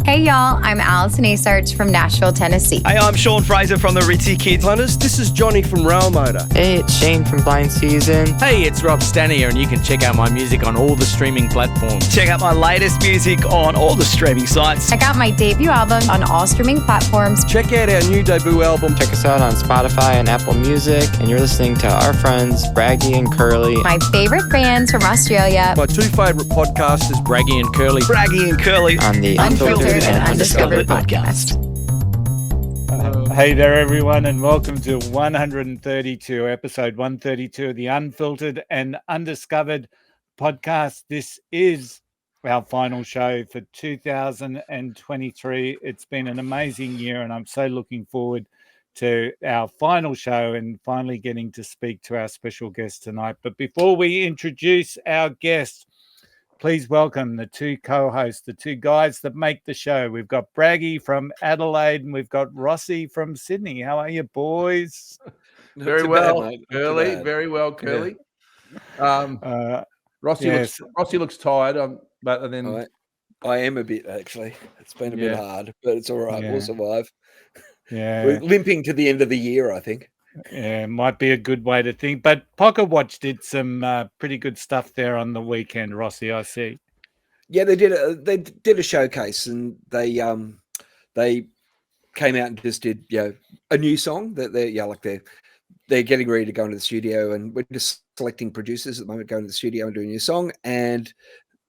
Hey y'all, I'm Allison Asarch from Nashville, Tennessee. Hey, I'm Sean Fraser from the Ritzy Kids. Hunters, this is Johnny from Rail Motor. Hey, it's Shane from Blind Season. Hey, it's Rob Stanier, and you can check out my music on all the streaming platforms. Check out my latest music on all the streaming sites. Check out my debut album on all streaming platforms. Check out our new debut album. Check us out on Spotify and Apple Music. And you're listening to our friends, Braggy and Curly. My favorite bands from Australia. My two favourite podcasters, Braggy and Curly. Braggy and Curly. On the Unfiltered and Undiscovered Podcast. Hey there, everyone, and welcome to episode 132 of the Unfiltered and Undiscovered Podcast. This is our final show for 2023. It's been an amazing year, and I'm so looking forward to our final show and finally getting to speak to our special guest tonight. But before we introduce our guest, please welcome the two co-hosts, the two guys that make the show. We've got Braggy from Adelaide and we've got Rossy from Sydney. How are you, boys? Very well, Curly. Very well, Curly. Rossy looks tired, but then I am a bit, actually. It's been a bit hard, but it's all right. We'll survive. Yeah, we're limping to the end of the year, I think. Yeah, might be a good way to think. But Pocket Watch did some pretty good stuff there on the weekend, Rossy, I see. Yeah, they did a showcase, and they came out and just did a new song that they're getting ready to go into the studio, and we're just selecting producers at the moment, going to the studio and doing a new song, and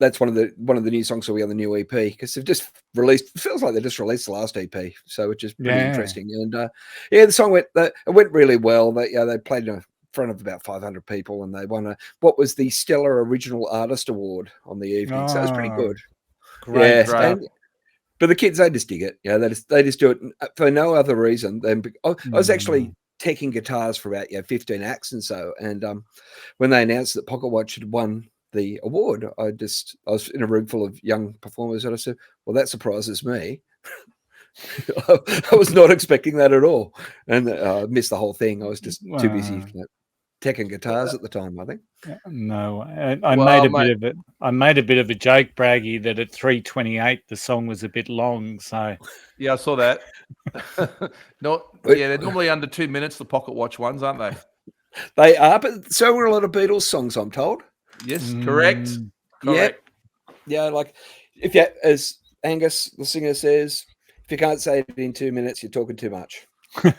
that's one of the new songs will be on the new EP, because they've just released. It feels like they just released the last EP, so it's just pretty interesting. And the song went really well. They played in front of about 500 people, and they won what was the Stellar Original Artist Award on the evening. So it was pretty good. Great. But the kids, they just dig it. They just do it for no other reason than I was actually teching guitars for about 15 acts and so. And when they announced that Pocket Watch had won the award, I was in a room full of young performers, and I said, well, that surprises me. I was not expecting that at all, and I missed the whole thing. I was just too busy teching guitars at the time, I think. No, I made a bit of a joke, Braggy, that at 3:28 the song was a bit long. So I saw that. They're normally under 2 minutes, the Pocket Watch ones, aren't they? They are, but so were a lot of Beatles songs, I'm told. Yes, correct. Yeah, like as Angus, the singer, says, if you can't say it in 2 minutes, you're talking too much. You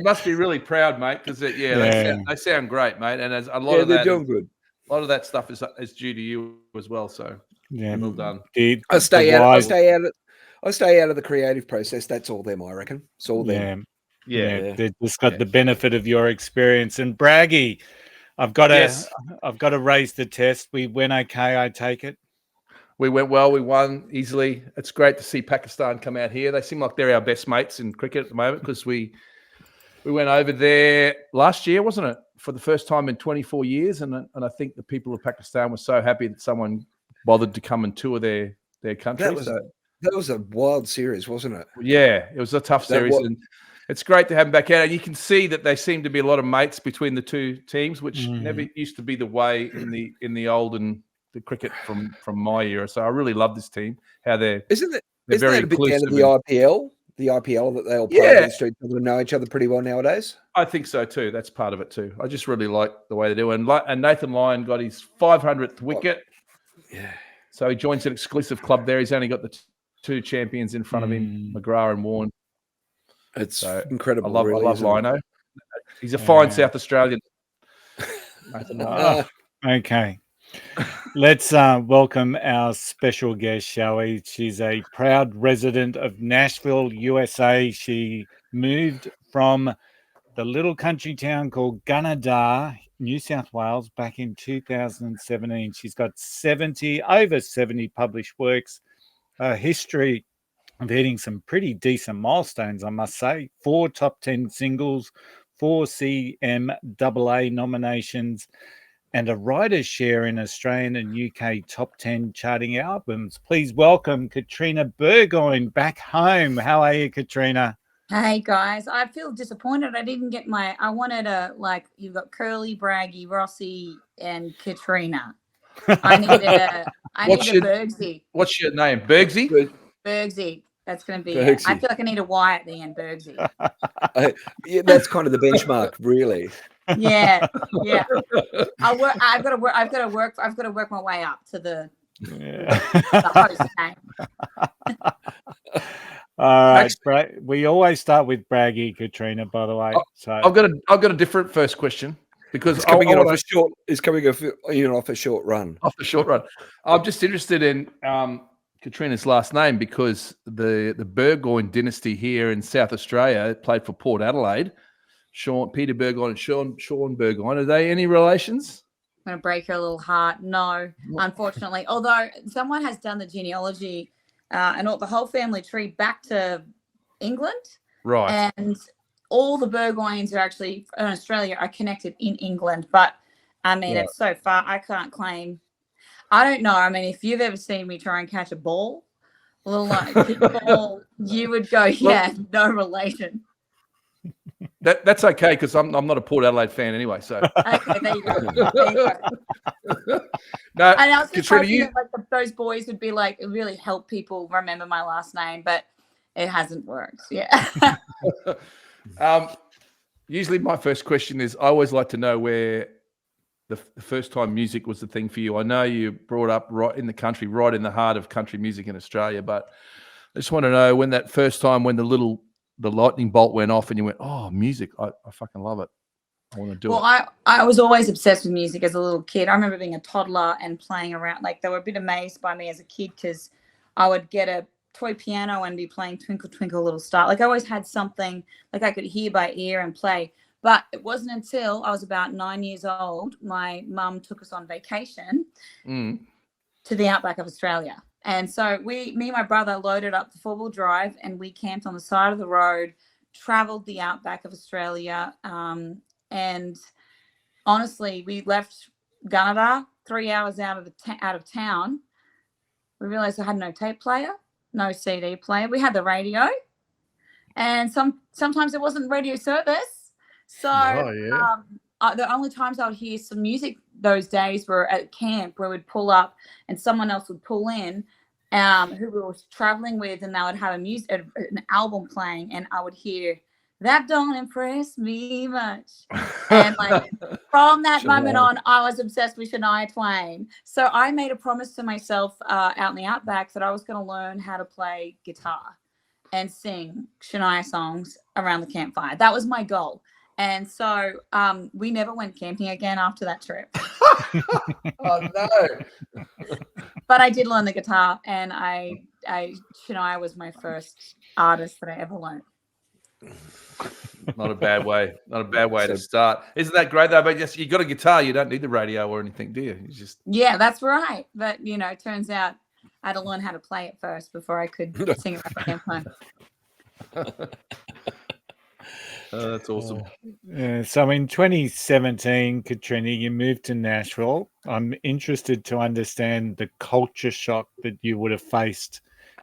must be really proud, mate, because they sound great, mate, and as a lot of they're that, doing good. A lot of that stuff is due to you as well. So well done. I stay out of the creative process. That's all them, I reckon. It's all them. Yeah. They've just got the benefit of your experience. And Braggy, I've got to raise the test. We went okay, I take it. We went well. We won easily. It's great to see Pakistan come out here. They seem like they're our best mates in cricket at the moment, because we went over there last year, wasn't it, for the first time in 24 years. And I think the people of Pakistan were so happy that someone bothered to come and tour their country. That was a wild series, wasn't it? Yeah, it was a tough series. And it's great to have them back out. And you can see that there seem to be a lot of mates between the two teams, which never used to be the way in the old and the cricket from my era. So I really love this team. How they're very a bit down to the IPL? The IPL, that they all play against each other and know each other pretty well nowadays. I think so too. That's part of it too. I just really like the way they do. And Nathan Lyon got his 500th wicket. Yeah. So he joins an exclusive club there. He's only got the two champions in front of him, McGrath and Warren. It's incredible. I love Lino. He's a fine South Australian. Okay. Let's welcome our special guest, shall we? She's a proud resident of Nashville, USA. She moved from the little country town called Gunnedah, New South Wales, back in 2017. She's got over 70 published works, a history of hitting some pretty decent milestones, I must say. 4 top 10 singles, 4 CMAA nominations, and a writer's share in Australian and UK top 10 charting albums. Please welcome Katrina Burgoyne back home. How are you, Katrina? Hey guys, I feel disappointed. I didn't get I wanted you've got Curly, Braggy, Rossy, and Katrina. I I What's need a your- Bergsy. What's your name? Bergsy? Bergsy. That's going to be Bergsy. it. I feel like I need a Y at the end, Bergsy. Yeah, that's kind of the benchmark, really. Yeah. I've got to work my way up to the host name. All right, we always start with Braggy, Katrina, by the way. So I've got a different first question because It's coming in off a short. It's coming in off a short run. off the short run. I'm just interested in Katrina's last name because the Burgoyne dynasty here in South Australia played for Port Adelaide. Peter Burgoyne and Sean Burgoyne. Are they any relations? I'm going to break her little heart. No, unfortunately. Although someone has done the genealogy and the whole family tree back to England. Right. And all the Burgoynes are actually in Australia are connected in England. But, I mean, It's so far. I can't claim. I don't know. I mean, if you've ever seen me try and catch a ball, a little like ball, you would go, no relation. That's okay because I'm not a Port Adelaide fan anyway. So Okay, there you go. no, And I was just Katrina, hoping that those boys would be like really help people remember my last name, but it hasn't worked. Yeah. Usually my first question is I always like to know where the first time music was the thing for you. I know you brought up right in the country, right in the heart of country music in Australia, but I just want to know when that first time when the lightning bolt went off and you went, oh, music, I fucking love it. I want to do it. Well, I was always obsessed with music as a little kid. I remember being a toddler and playing around. Like they were a bit amazed by me as a kid because I would get a toy piano and be playing Twinkle Twinkle Little Star. Like I always had something like I could hear by ear and play. But it wasn't until I was about 9 years old, my mum took us on vacation to the outback of Australia. And so me and my brother loaded up the 4-wheel drive and we camped on the side of the road, traveled the outback of Australia. And honestly, we left Gunnedah 3 hours out of town. We realized I had no tape player, no CD player. We had the radio. And sometimes there wasn't radio service. So the only times I would hear some music those days were at camp where we'd pull up and someone else would pull in who we were traveling with, and they would have an album playing, and I would hear that don't impress me much. And like from that moment on, I was obsessed with Shania Twain. So I made a promise to myself out in the outback that I was going to learn how to play guitar and sing Shania songs around the campfire. That was my goal. And so we never went camping again after that trip. Oh, no. But I did learn the guitar, and Shania was my first artist that I ever learned. Not a bad way. Not a bad way to start. Isn't that great, though? But just you got a guitar, you don't need the radio or anything, do you? You just that's right. But, it turns out I had to learn how to play it first before I could sing around the campfire. That's awesome. So in 2017, Katrina, you moved to Nashville. I'm interested to understand the culture shock that you would have faced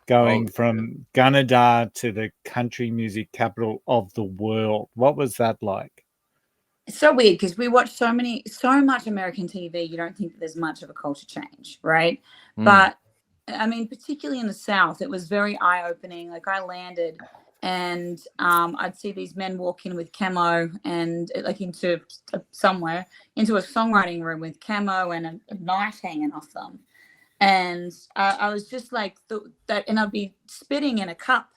going from Gunnedah to the country music capital of the world. What was that like? It's so weird because we watch so much American TV. You don't think that there's much of a culture change, right? But I mean, particularly in the South, it was very eye-opening. Like I landed and I'd see these men walk in with camo and like into a songwriting room with camo and a knife hanging off them. And I was just like that, and I'd be spitting in a cup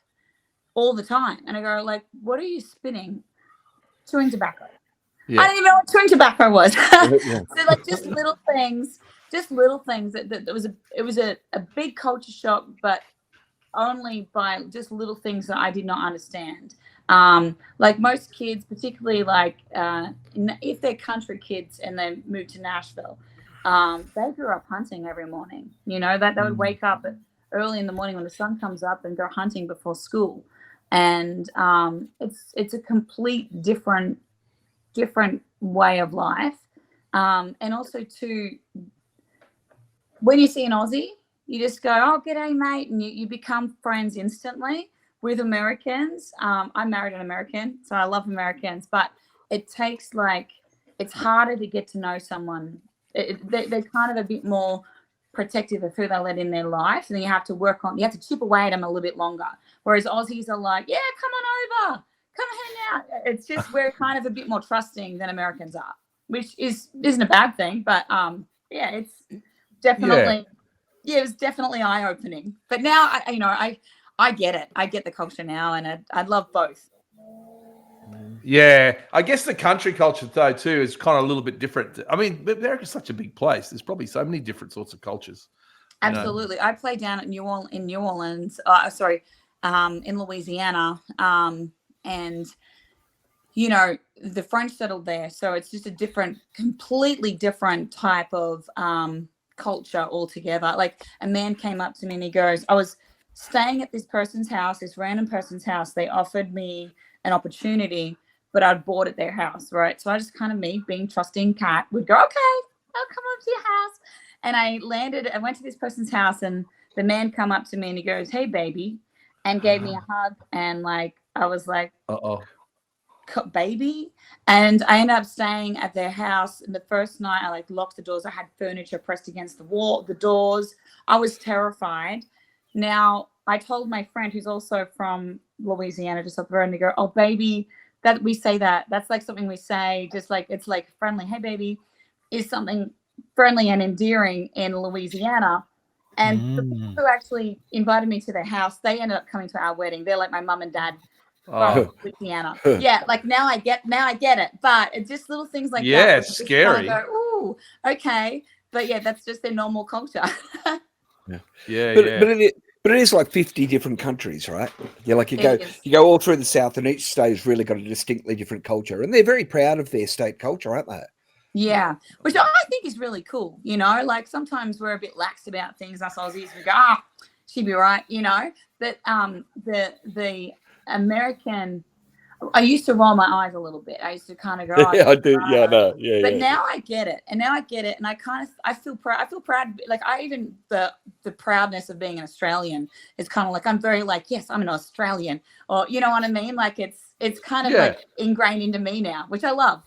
all the time. And I go like, what are you spitting? Chewing tobacco. Yeah. I didn't even know what chewing tobacco was. So like just little things. It was a big culture shock, but only by just little things that I did not understand. Like most kids, particularly like if they're country kids and they move to Nashville, they grew up hunting every morning. That they would wake up early in the morning when the sun comes up and go hunting before school. And it's a complete different way of life. And also too, when you see an Aussie, you just go, oh, g'day, mate, and you become friends instantly with Americans. I married an American, so I love Americans, but it takes it's harder to get to know someone. They're kind of a bit more protective of who they let in their life, and then you have to chip away at them a little bit longer. Whereas Aussies are like, yeah, come on over, come hang out. It's just we're kind of a bit more trusting than Americans are, which isn't a bad thing, but it's definitely it was definitely eye opening. But now I get it. I get the culture now, and I love both. Yeah, I guess the country culture though too is kind of a little bit different. I mean, America's such a big place. There's probably so many different sorts of cultures. Absolutely. I played down at New Orleans. In Louisiana, and the French settled there, so it's just a completely different type of culture altogether. Like, a man came up to me and he goes, I was staying at this random person's house. They offered me an opportunity, but I'd bought at their house, right? So I just kind of, me being trusting cat, would go, okay, I'll come up to your house. And I went to this person's house, and the man come up to me and he goes, hey, baby, and gave me a hug. And I was like, baby. And I ended up staying at their house. And the first night I locked the doors. I had furniture pressed against the doors. I was terrified. Now, I told my friend, who's also from Louisiana, just up the road, and they go, oh, baby, that we say that's something we say, just it's friendly. Hey, baby is something friendly and endearing in Louisiana. And the people who actually invited me to their house, they ended up coming to our wedding. They're like my mum and dad from Louisiana. Yeah, now I get it. But it's just little things like that. Yeah, it's scary. Go, ooh, okay. But yeah, that's just their normal culture. But it is like 50 different countries, right? Yeah, you go all through the South, and each state has really got a distinctly different culture, and they're very proud of their state culture, aren't they? Yeah, which I think is really cool. Sometimes we're a bit lax about things. Us Aussies, we go, she'd be right, But the American, I used to roll my eyes a little bit. I used to kind of go, yeah, I do. Yeah, no, yeah. But now I get it, and I feel proud. I feel proud. The proudness of being an Australian is kind of I'm very yes, I'm an Australian, or you know what I mean. It's kind of ingrained into me now, which I love.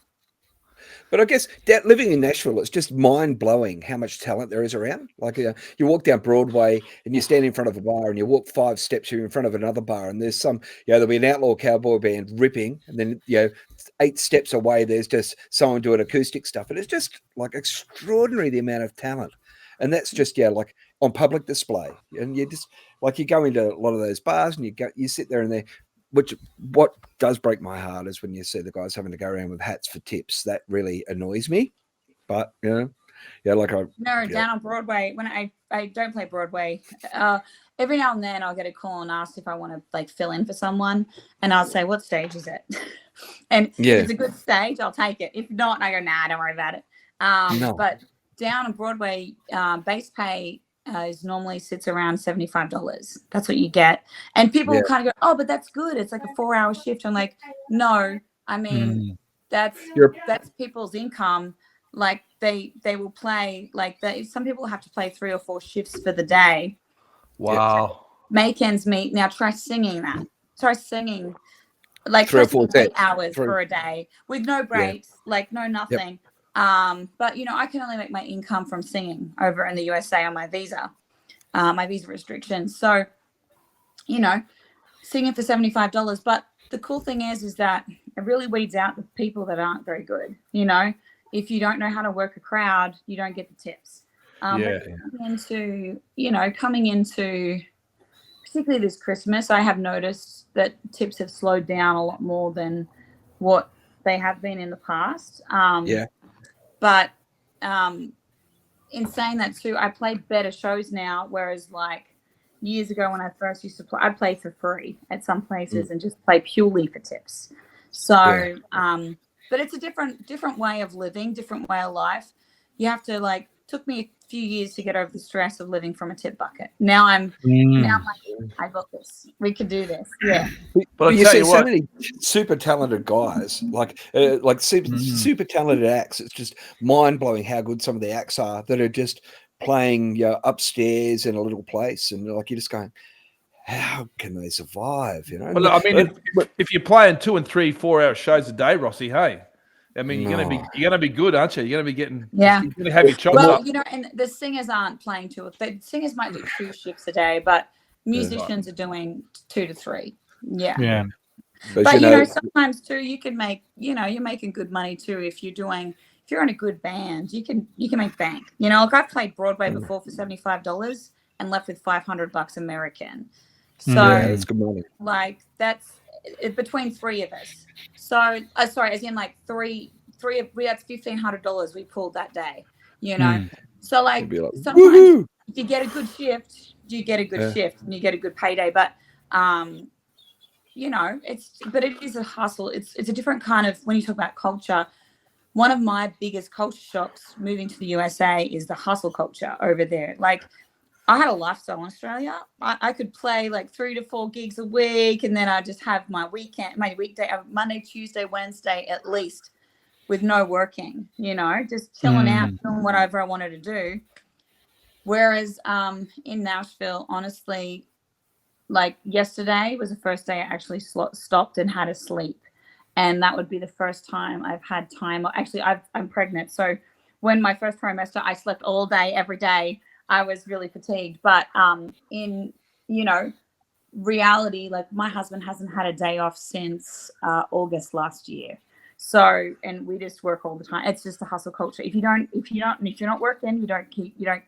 But I guess living in Nashville, it's just mind-blowing how much talent there is around. You walk down Broadway and you stand in front of a bar, and you walk 5 steps, you're in front of another bar, and there's there'll be an outlaw cowboy band ripping, and then 8 steps away there's just someone doing acoustic stuff, and it's just extraordinary the amount of talent, and that's just on public display. And you just you go into a lot of those bars, and you sit there, and what does break my heart is when you see the guys having to go around with hats for tips. That really annoys me. But down on Broadway, when I don't play Broadway, every now and then I'll get a call and ask if I want to fill in for someone, and I'll say, what stage is it? And if it's a good stage, I'll take it. If not, I go, nah, don't worry about it. But down on Broadway, base pay normally sits around $75. That's what you get. And people will kind of go, oh, but that's good. It's like a 4-hour shift. I'm like, no, I mean, that's people's income. They will play some people have to play 3 or 4 shifts for the day. Wow. Make ends meet. Now try singing that. Try singing 3 or 4 hours for a day with no breaks, no nothing. Yep. But I can only make my income from singing over in the USA on my visa restrictions. So, singing for $75. But the cool thing is that it really weeds out the people that aren't very good. If you don't know how to work a crowd, you don't get the tips. Coming into particularly this Christmas, I have noticed that tips have slowed down a lot more than what they have been in the past. But in saying that too, I play better shows now, whereas years ago when I first used to play, I'd play for free at some places and just play purely for tips. So, but it's a different way of living, different way of life. You have to took me a few years to get over the stress of living from a tip bucket. Now I'm I got this. We could do this. Yeah. But you see so many super talented guys, super talented acts. It's just mind blowing how good some of the acts are that are just playing upstairs in a little place, and you're just going, how can they survive? Well, I mean, if you're playing 2 and 3, 4 hour shows a day, Rossy, hey, I mean, you're gonna be good, aren't you? You're gonna be getting. Yeah. You're gonna have your chops Well, up. and the singers aren't playing the singers might do 2 shifts a day, but musicians are doing 2 to 3. Yeah. Yeah. But sometimes too, you can make, you're making good money too if you're in a good band, you can make bank. Like I've played Broadway before for $75 and left with $500 American. So that's good money. like that's between 3 of us. So sorry, as in like three that's $1,500 we pulled that day. So like sometimes if you get a good shift, you get a good shift and you get a good payday. But it is a hustle. It's a different kind of, when you talk about culture, one of my biggest culture shocks moving to the USA is the hustle culture over there. Like I had a lifestyle in Australia. I could play like 3 to 4 gigs a week, and then I just have my weekday, Monday, Tuesday, Wednesday at least, with no working, just chilling out, doing whatever I wanted to do. Whereas in Nashville, honestly, like yesterday was the first day I actually stopped and had a sleep. And that would be the first time I've had time. Actually, I'm pregnant. So when my first trimester, I slept all day, every day. I was really fatigued. But in, reality, like my husband hasn't had a day off since August last year. So, and we just work all the time. It's just a hustle culture. If you're not working, you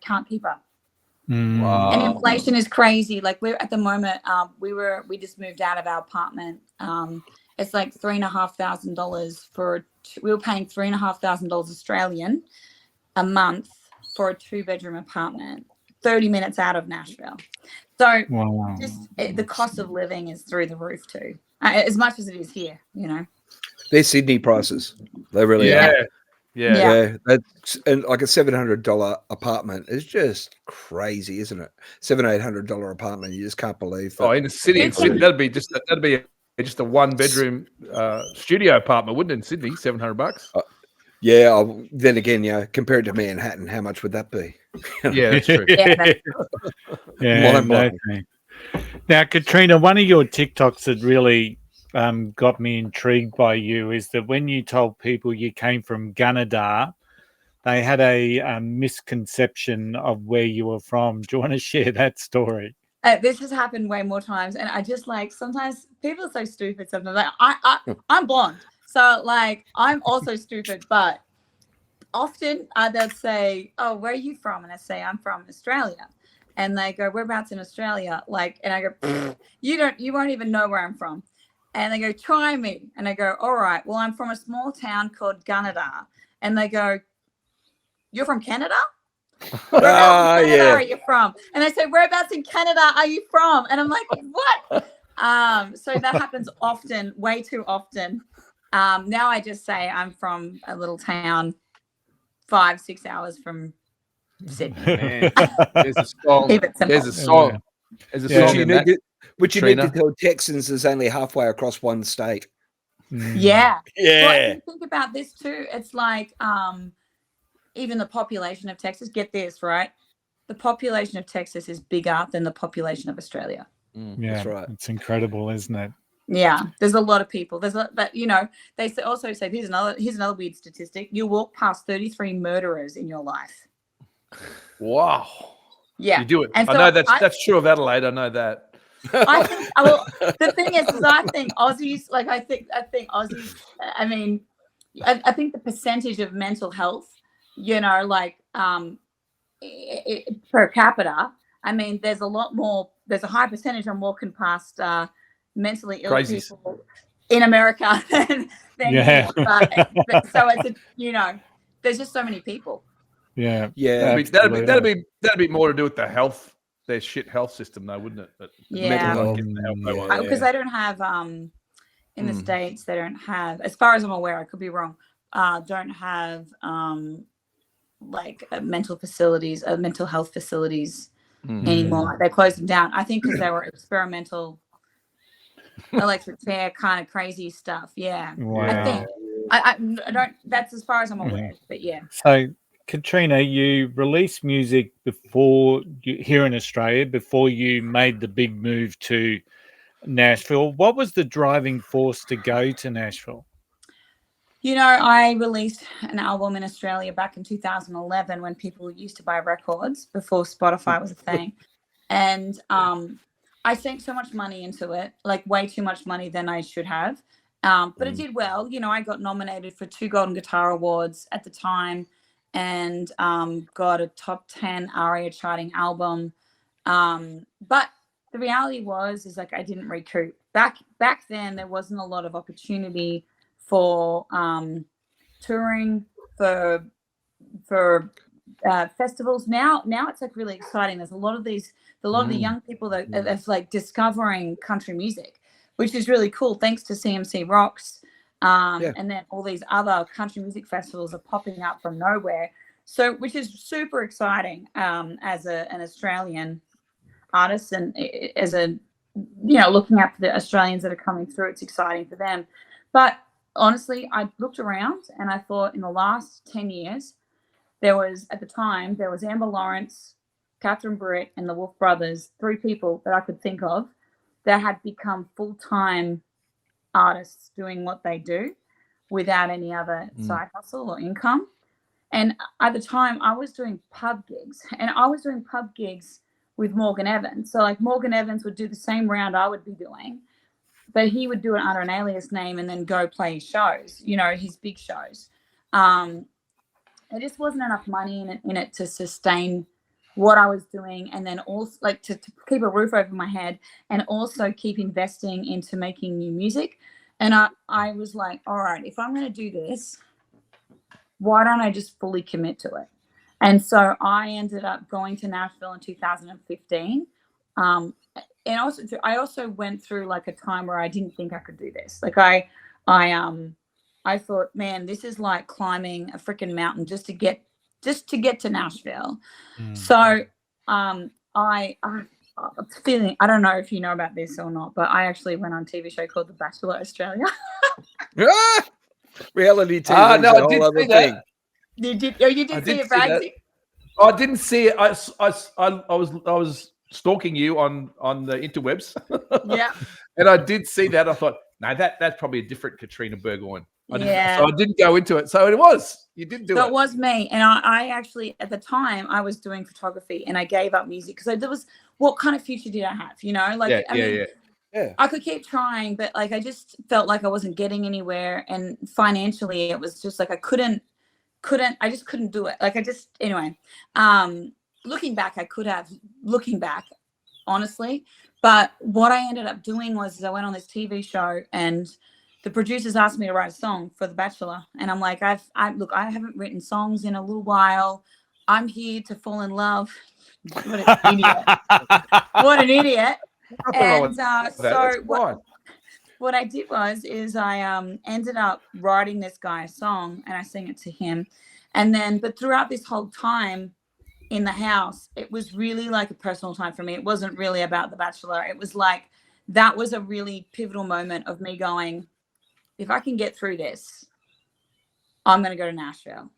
can't keep up. Wow. And inflation is crazy. Like we're at the moment, we just moved out of our apartment. It's like $3,500 we were paying $3,500 Australian a month for a 2-bedroom apartment, 30 minutes out of Nashville. So the cost of living is through the roof too, as much as it is here, They're Sydney prices. They really are. Yeah. That's, and like a $700 apartment is just crazy, isn't it? $700-800 apartment. You just can't believe that. Oh, in the city, that'd be just a 1-bedroom studio apartment, wouldn't it? In Sydney, $700. Then again, compared to Manhattan, how much would that be? Yeah, that's true. Now, Katrina, one of your TikToks that really got me intrigued by you is that when you told people you came from Gunnedah, they had a misconception of where you were from. Do you want to share that story? This has happened way more times, and I just like, sometimes people are so stupid. Sometimes like I'm blonde, so like I'm also stupid. But often they'll say, "Oh, where are you from?" And I say, "I'm from Australia." And they go, "Whereabouts in Australia?" Like, and I go, "You won't even know where I'm from." And they go, "Try me." And I go, "All right, well, I'm from a small town called Gunnedah." And they go, "You're from Canada?" Whereabouts in Canada are you from? And they say, "Whereabouts in Canada are you from?" And I'm like, what? So that happens often, way too often. Now I just say I'm from a little town 5-6 hours from Sydney. Man, there's a song. There's a song. There's a song in that. Which you need to tell Texans is only halfway across one state. Yeah. Well, you think about this too. It's like even the population of Texas, get this, right? The population of Texas is bigger than the population of Australia. That's right. It's incredible, isn't it? Yeah, there's a lot of people. But they also say here's another weird statistic. You walk past 33 murderers in your life. Wow. Yeah, you do it. And I know that's true of Adelaide. I know that. I think. Well, the thing is I think Aussies. Like I think Aussies. I mean, I think the percentage of mental health, per capita. I mean, there's a lot more. There's a high percentage on walking past mentally ill people in America than here. So it's there's just so many people. Yeah. That'd be more to do with the health. Their shit health system, though, wouldn't it? But because they don't have in the States. They don't have, as far as I'm aware, I could be wrong. Don't have like mental health facilities anymore. They closed them down. I think because they were experimental electric chair kind of crazy stuff. Yeah. Wow. I think I don't. That's as far as I'm aware. But yeah. So, Katrina, you released music here in Australia before you made the big move to Nashville. What was the driving force to go to Nashville? You know, I released an album in Australia back in 2011 when people used to buy records before Spotify was a thing. And I sank so much money into it, like way too much money than I should have. But it did well. You know, I got nominated for 2 Golden Guitar Awards at the time and got a top 10 ARIA charting album. But the reality is like I didn't recoup. Back then, there wasn't a lot of opportunity for touring, for festivals. Now it's like really exciting. There's a lot of the young people that are like discovering country music, which is really cool. Thanks to CMC Rocks, and then all these other country music festivals are popping up from nowhere. So, which is super exciting as an Australian artist, and as looking at the Australians that are coming through, it's exciting for them. But honestly, I looked around and I thought in the last 10 years, there was Amber Lawrence, Catherine Britt, and the Wolf Brothers, 3 people that I could think of that had become full-time artists doing what they do without any other side hustle or income. And at the time, I was doing pub gigs, and I was doing pub gigs with Morgan Evans. So like Morgan Evans would do the same round I would be doing, but he would do it under an alias name and then go play his shows, his big shows. There just wasn't enough money in it to sustain what I was doing, and then also like to keep a roof over my head and also keep investing into making new music. And I was like, all right, if I'm going to do this, why don't I just fully commit to it? And so I ended up going to Nashville in 2015. And I also went through like a time where I didn't think I could do this. Like I thought, man, this is like climbing a freaking mountain just to get to Nashville. So I'm feeling, I don't know if you know about this or not, but I actually went on a TV show called The Bachelor Australia. Reality TV. No, I did see that. You did see it, Braggy? I didn't see it. I was stalking you on the interwebs. Yeah. And I did see that. I thought, no, that's probably a different Katrina Burgoyne. So I didn't go into it. So it was. You did do it. So it was me. And I actually, at the time, I was doing photography and I gave up music because there was, what kind of future did I have? I could keep trying, but like I just felt like I wasn't getting anywhere. And financially, it was just like I just couldn't do it. Like looking back, honestly. But what I ended up doing was I went on this TV show and the producers asked me to write a song for The Bachelor. And I'm like, I haven't written songs in a little while. I'm here to fall in love. What an idiot. What an idiot. And what I did was I ended up writing this guy a song and I sang it to him. But throughout this whole time in the house, it was really like a personal time for me. It wasn't really about The Bachelor. It was like, that was a really pivotal moment of me going, if I can get through this, I'm going to go to Nashville.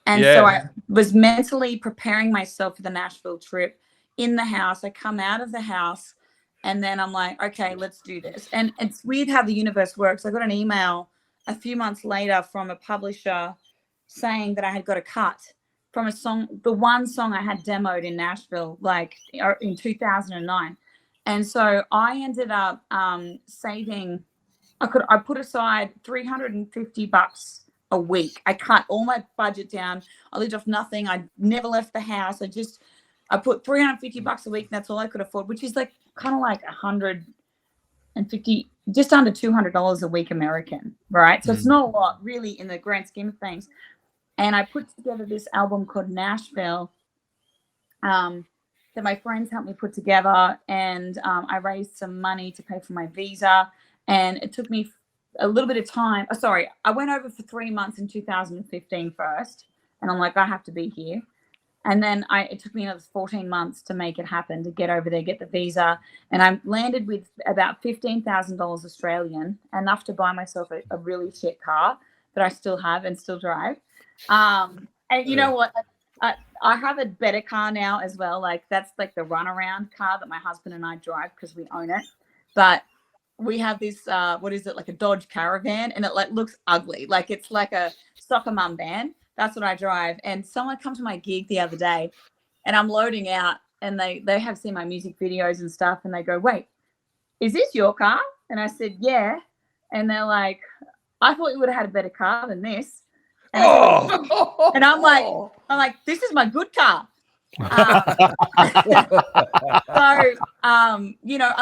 And so I was mentally preparing myself for the Nashville trip in the house. I come out of the house and then I'm like, okay, let's do this. And it's weird how the universe works. I got an email a few months later from a publisher saying that I had got a cut from a song, the one song I had demoed in Nashville, like in 2009. And so I ended up saving, I put aside $350 a week. I cut all my budget down. I lived off nothing. I never left the house. I put $350 a week. And that's all I could afford, which is like kind of like $150, just under $200 a week American, right? So it's not a lot really in the grand scheme of things. And I put together this album called Nashville that my friends helped me put together. And I raised some money to pay for my visa. And it took me a little bit of time. I went over for 3 months in 2015 first. And I'm like, I have to be here. And then it took me another 14 months to make it happen, to get over there, get the visa. And I landed with about $15,000 Australian, enough to buy myself a really shit car that I still have and still drive. And you know what? I have a better car now as well. Like that's like the runaround car that my husband and I drive because we own it. But we have this what is it, like a Dodge Caravan, and it like looks ugly, like it's like a soccer mum van. That's what I drive. And someone come to my gig the other day, and I'm loading out, and they have seen my music videos and stuff, and they go, "Wait, is this your car?" And I said, "Yeah." And they're like, "I thought you would have had a better car than this." And, and I'm like, "This is my good car." So, I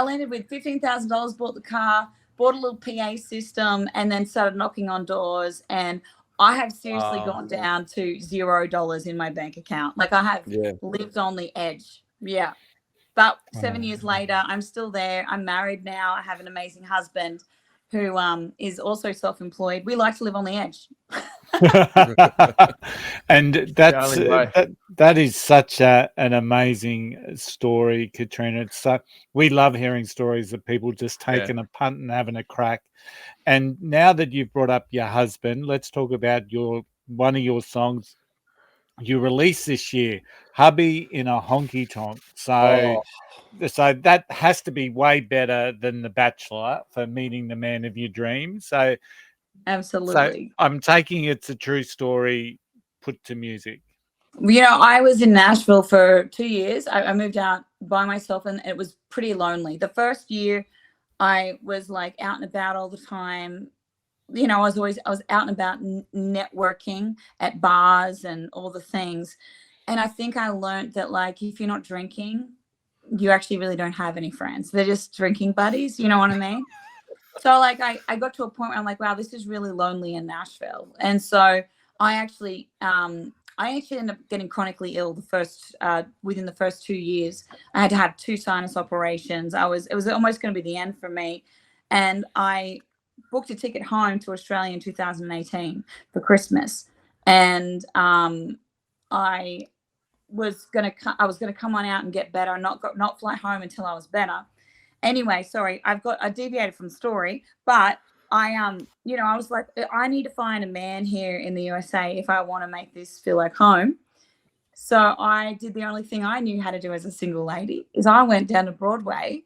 landed with $15,000, bought the car, bought a little PA system, and then started knocking on doors. And I have seriously gone down to $0 in my bank account. Like I have lived on the edge. Yeah. But 7 years later, I'm still there. I'm married now. I have an amazing husband who is also self-employed. We like to live on the edge. And that is such an amazing story, Katrina. So we love hearing stories of people just taking a punt and having a crack. And now that you've brought up your husband, let's talk about one of your songs you released this year, Hubby in a Honky Tonk. So that has to be way better than The Bachelor for meeting the man of your dreams. So absolutely. So I'm taking it's a true story put to music. I was in Nashville for 2 years. I moved out by myself, and it was pretty lonely. The first year I was like out and about all the time. I was out and about networking at bars and all the things. And I think I learned that, like, if you're not drinking, you actually really don't have any friends. They're just drinking buddies. You know what I mean? So like I got to a point where I'm like, wow, this is really lonely in Nashville. And so I actually ended up getting chronically ill within the first 2 years. I had to have 2 sinus operations. It was almost going to be the end for me. And I booked a ticket home to Australia in 2018 for Christmas. And I was going to come on out and get better, not fly home until I was better. Anyway, sorry, I deviated from the story, but I was like, I need to find a man here in the USA if I want to make this feel like home. So I did the only thing I knew how to do as a single lady, is I went down to Broadway.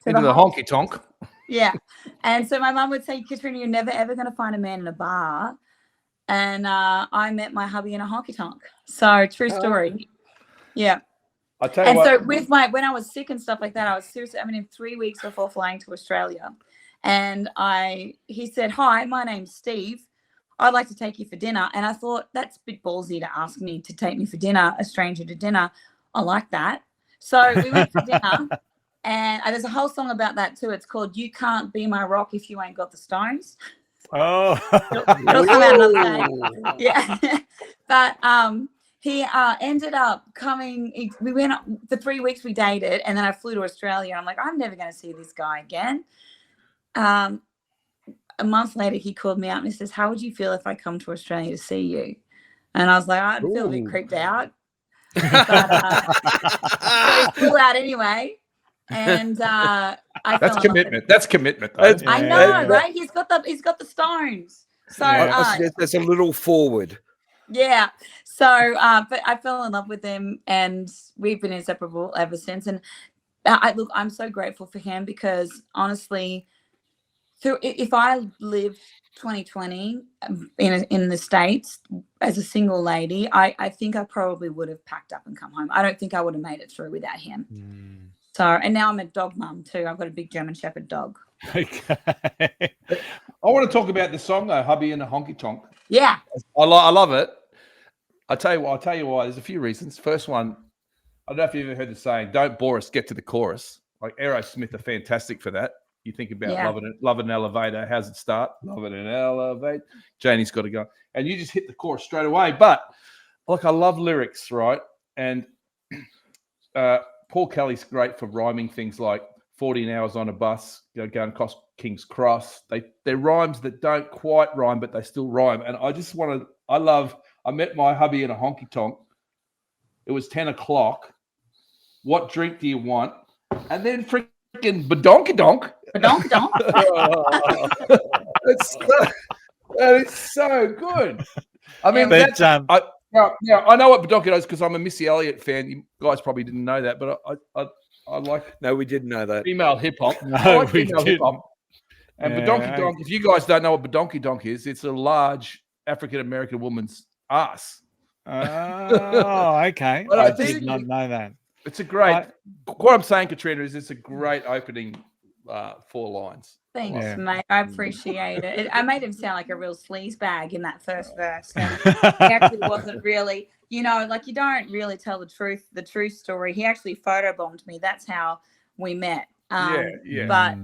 Into the honky tonk. Yeah. And so my mum would say, Katrina, you're never, ever going to find a man in a bar. And I met my hubby in a honky tonk. So true story. Yeah. So when I was sick and stuff like that, I was seriously, in 3 weeks before flying to Australia. And he said, "Hi, my name's Steve. I'd like to take you for dinner." And I thought, that's a bit ballsy to ask me to take me for dinner, a stranger to dinner. I like that. So we went for dinner. And there's a whole song about that too. It's called "You Can't Be My Rock If You Ain't Got the Stones." Oh. It'll come out another day. Yeah. But he ended up coming. We went up for 3 weeks. We dated, and then I flew to Australia. I'm like, I'm never going to see this guy again. A month later, he called me up and he says, "How would you feel if I come to Australia to see you?" And I was like, I'd feel a bit creeped out. But he flew out anyway. And that's commitment. That's commitment, though. I know, right? He's got the stones. So that's a little forward. Yeah. So, but I fell in love with him, and we've been inseparable ever since. And I'm so grateful for him, because honestly, if I lived 2020 in the States as a single lady, I think I probably would have packed up and come home. I don't think I would have made it through without him. So, and now I'm a dog mum too. I've got a big German Shepherd dog. Okay. I want to talk about the song though, "Hubby in a Honky Tonk." Yeah. I love it. I'll tell you why. There's a few reasons. First one, I don't know if you've ever heard the saying, "Don't bore us, get to the chorus." Like Aerosmith are fantastic for that. You think about love an elevator. How's it start? Love it an elevate. Janie's got to go. And you just hit the chorus straight away. But like, I love lyrics, right? And Paul Kelly's great for rhyming things like 14 hours on a bus, going across King's Cross. They're rhymes that don't quite rhyme, but they still rhyme. And I met my hubby in a honky tonk. It was 10 o'clock. What drink do you want? And then freaking badonkadonk. Badonkadonk. That is so good. I mean, Now, I know what badonkadonk is because I'm a Missy Elliott fan. You guys probably didn't know that, but I like No, we didn't know that. female hip hop. No, I like we female hip hop. didn't. And Yeah, badonky donk, if you guys don't know what badonky donk is, it's a large African American woman's ass. Oh, okay. But I I think- did not know that. It's a great. What I'm saying, Katrina, is it's a great opening 4 lines. Thanks, Yeah. mate. I appreciate it. I made him sound like a real sleaze bag in that first verse. And he actually wasn't really, like you don't really tell the true story. He actually photobombed me. That's how we met. Yeah. But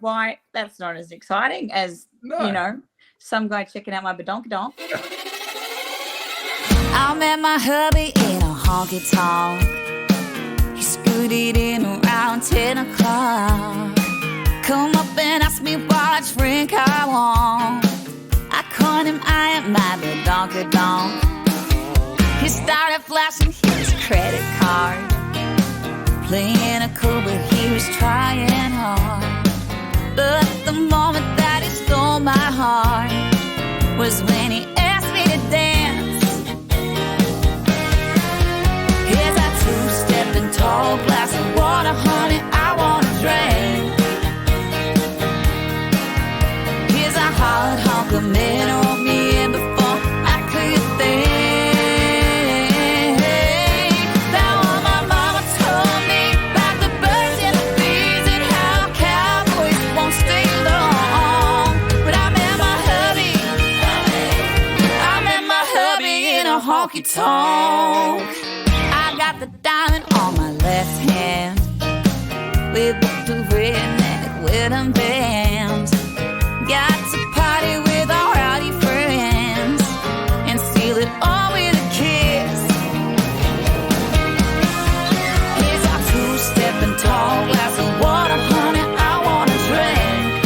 why? That's not as exciting as some guy checking out my badonky donk. I met my hubby in a honky tonk. He scooted in around 10 o'clock. Come up and ask me what drink I want. I caught him eyeing my badonky donk. He started flashing his credit card, playing it cool, but he was trying hard. But the moment that he stole my heart was when he asked me to dance. Here's that two-stepping tall glass of water, honey, I want to drink. Here's a hard hunk of men on me in before I could think. Now all my mama told me about the birds and the bees and how cowboys won't stay long. But I met my hubby in a honky tonk. I got the diamond on my left hand, with the redneck wedding band. Got to party with our rowdy friends and seal it all with a kiss. Here's our two-stepping tall glass of water, honey, I want to drink.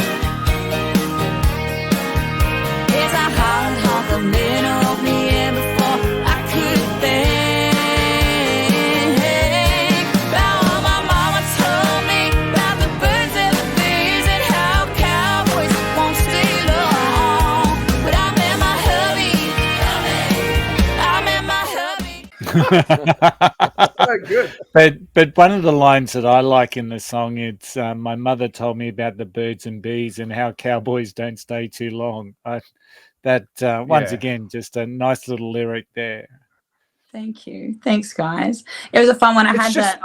Here's a hard hunk of men of me in before I could think. Now all my mama told me about the birds and the bees and how cowboys won't stay long. But I met my hubby. So good. But one of the lines that I like in the song, it's my mother told me about the birds and bees and how cowboys don't stay too long. Once again, just a nice little lyric there. Thank you. Thanks, guys. It was a fun one. It's just-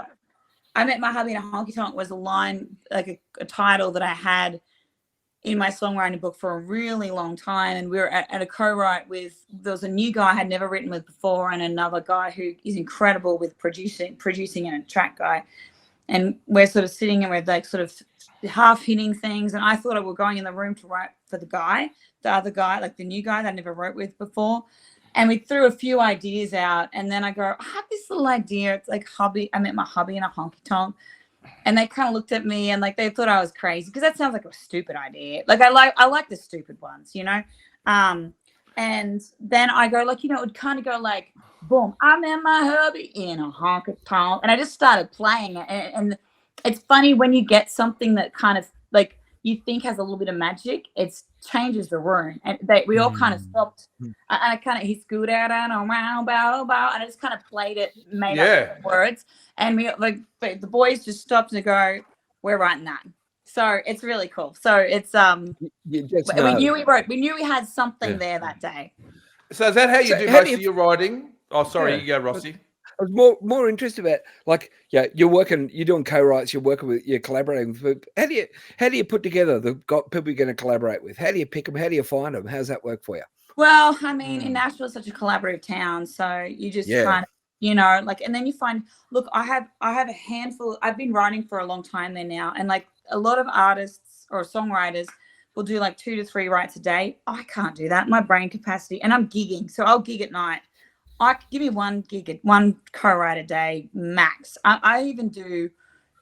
I met my hubby in a honky tonk was a line, like a title that I had in my songwriting book for a really long time. And we were at a co-write there was a new guy I had never written with before and another guy who is incredible with producing and a track guy. And we're sort of sitting and we're like sort of half hitting things. And I thought we were going in the room to write for the other guy, like the new guy that I never wrote with before. And we threw a few ideas out. And then I go, I have this little idea. It's like hubby. I met my hubby in a honky tonk. And they kind of looked at me and like they thought I was crazy because that sounds like a stupid idea. Like I like the stupid ones, And then I go like, it would kind of go like, boom, I met my hubby in a honky tonk. And I just started playing it. And it's funny when you get something that kind of like you think has a little bit of magic, it changes the room. And we all kind of stopped. And he scooted out and around, and I just kind of played it, made up words. And we like the boys just stopped and go, we're writing that. So it's really cool. So it's we knew we had something there that day. So is that how you do most of your writing? Oh, sorry, you go, Rossy. I was more interested about you're doing co-writes, you're collaborating with people. How do you put together the people you're going to collaborate with? How do you pick them? How do you find them? How does that work for you? Well, I mean, in Nashville, it's such a collaborative town, so you just kind of, and then you find, look, I have a handful. I've been writing for a long time there now, and like a lot of artists or songwriters will do like 2 to 3 writes a day. I can't do that. My brain capacity, and I'm gigging, so I'll gig at night. Give me one co-write a day max. I even do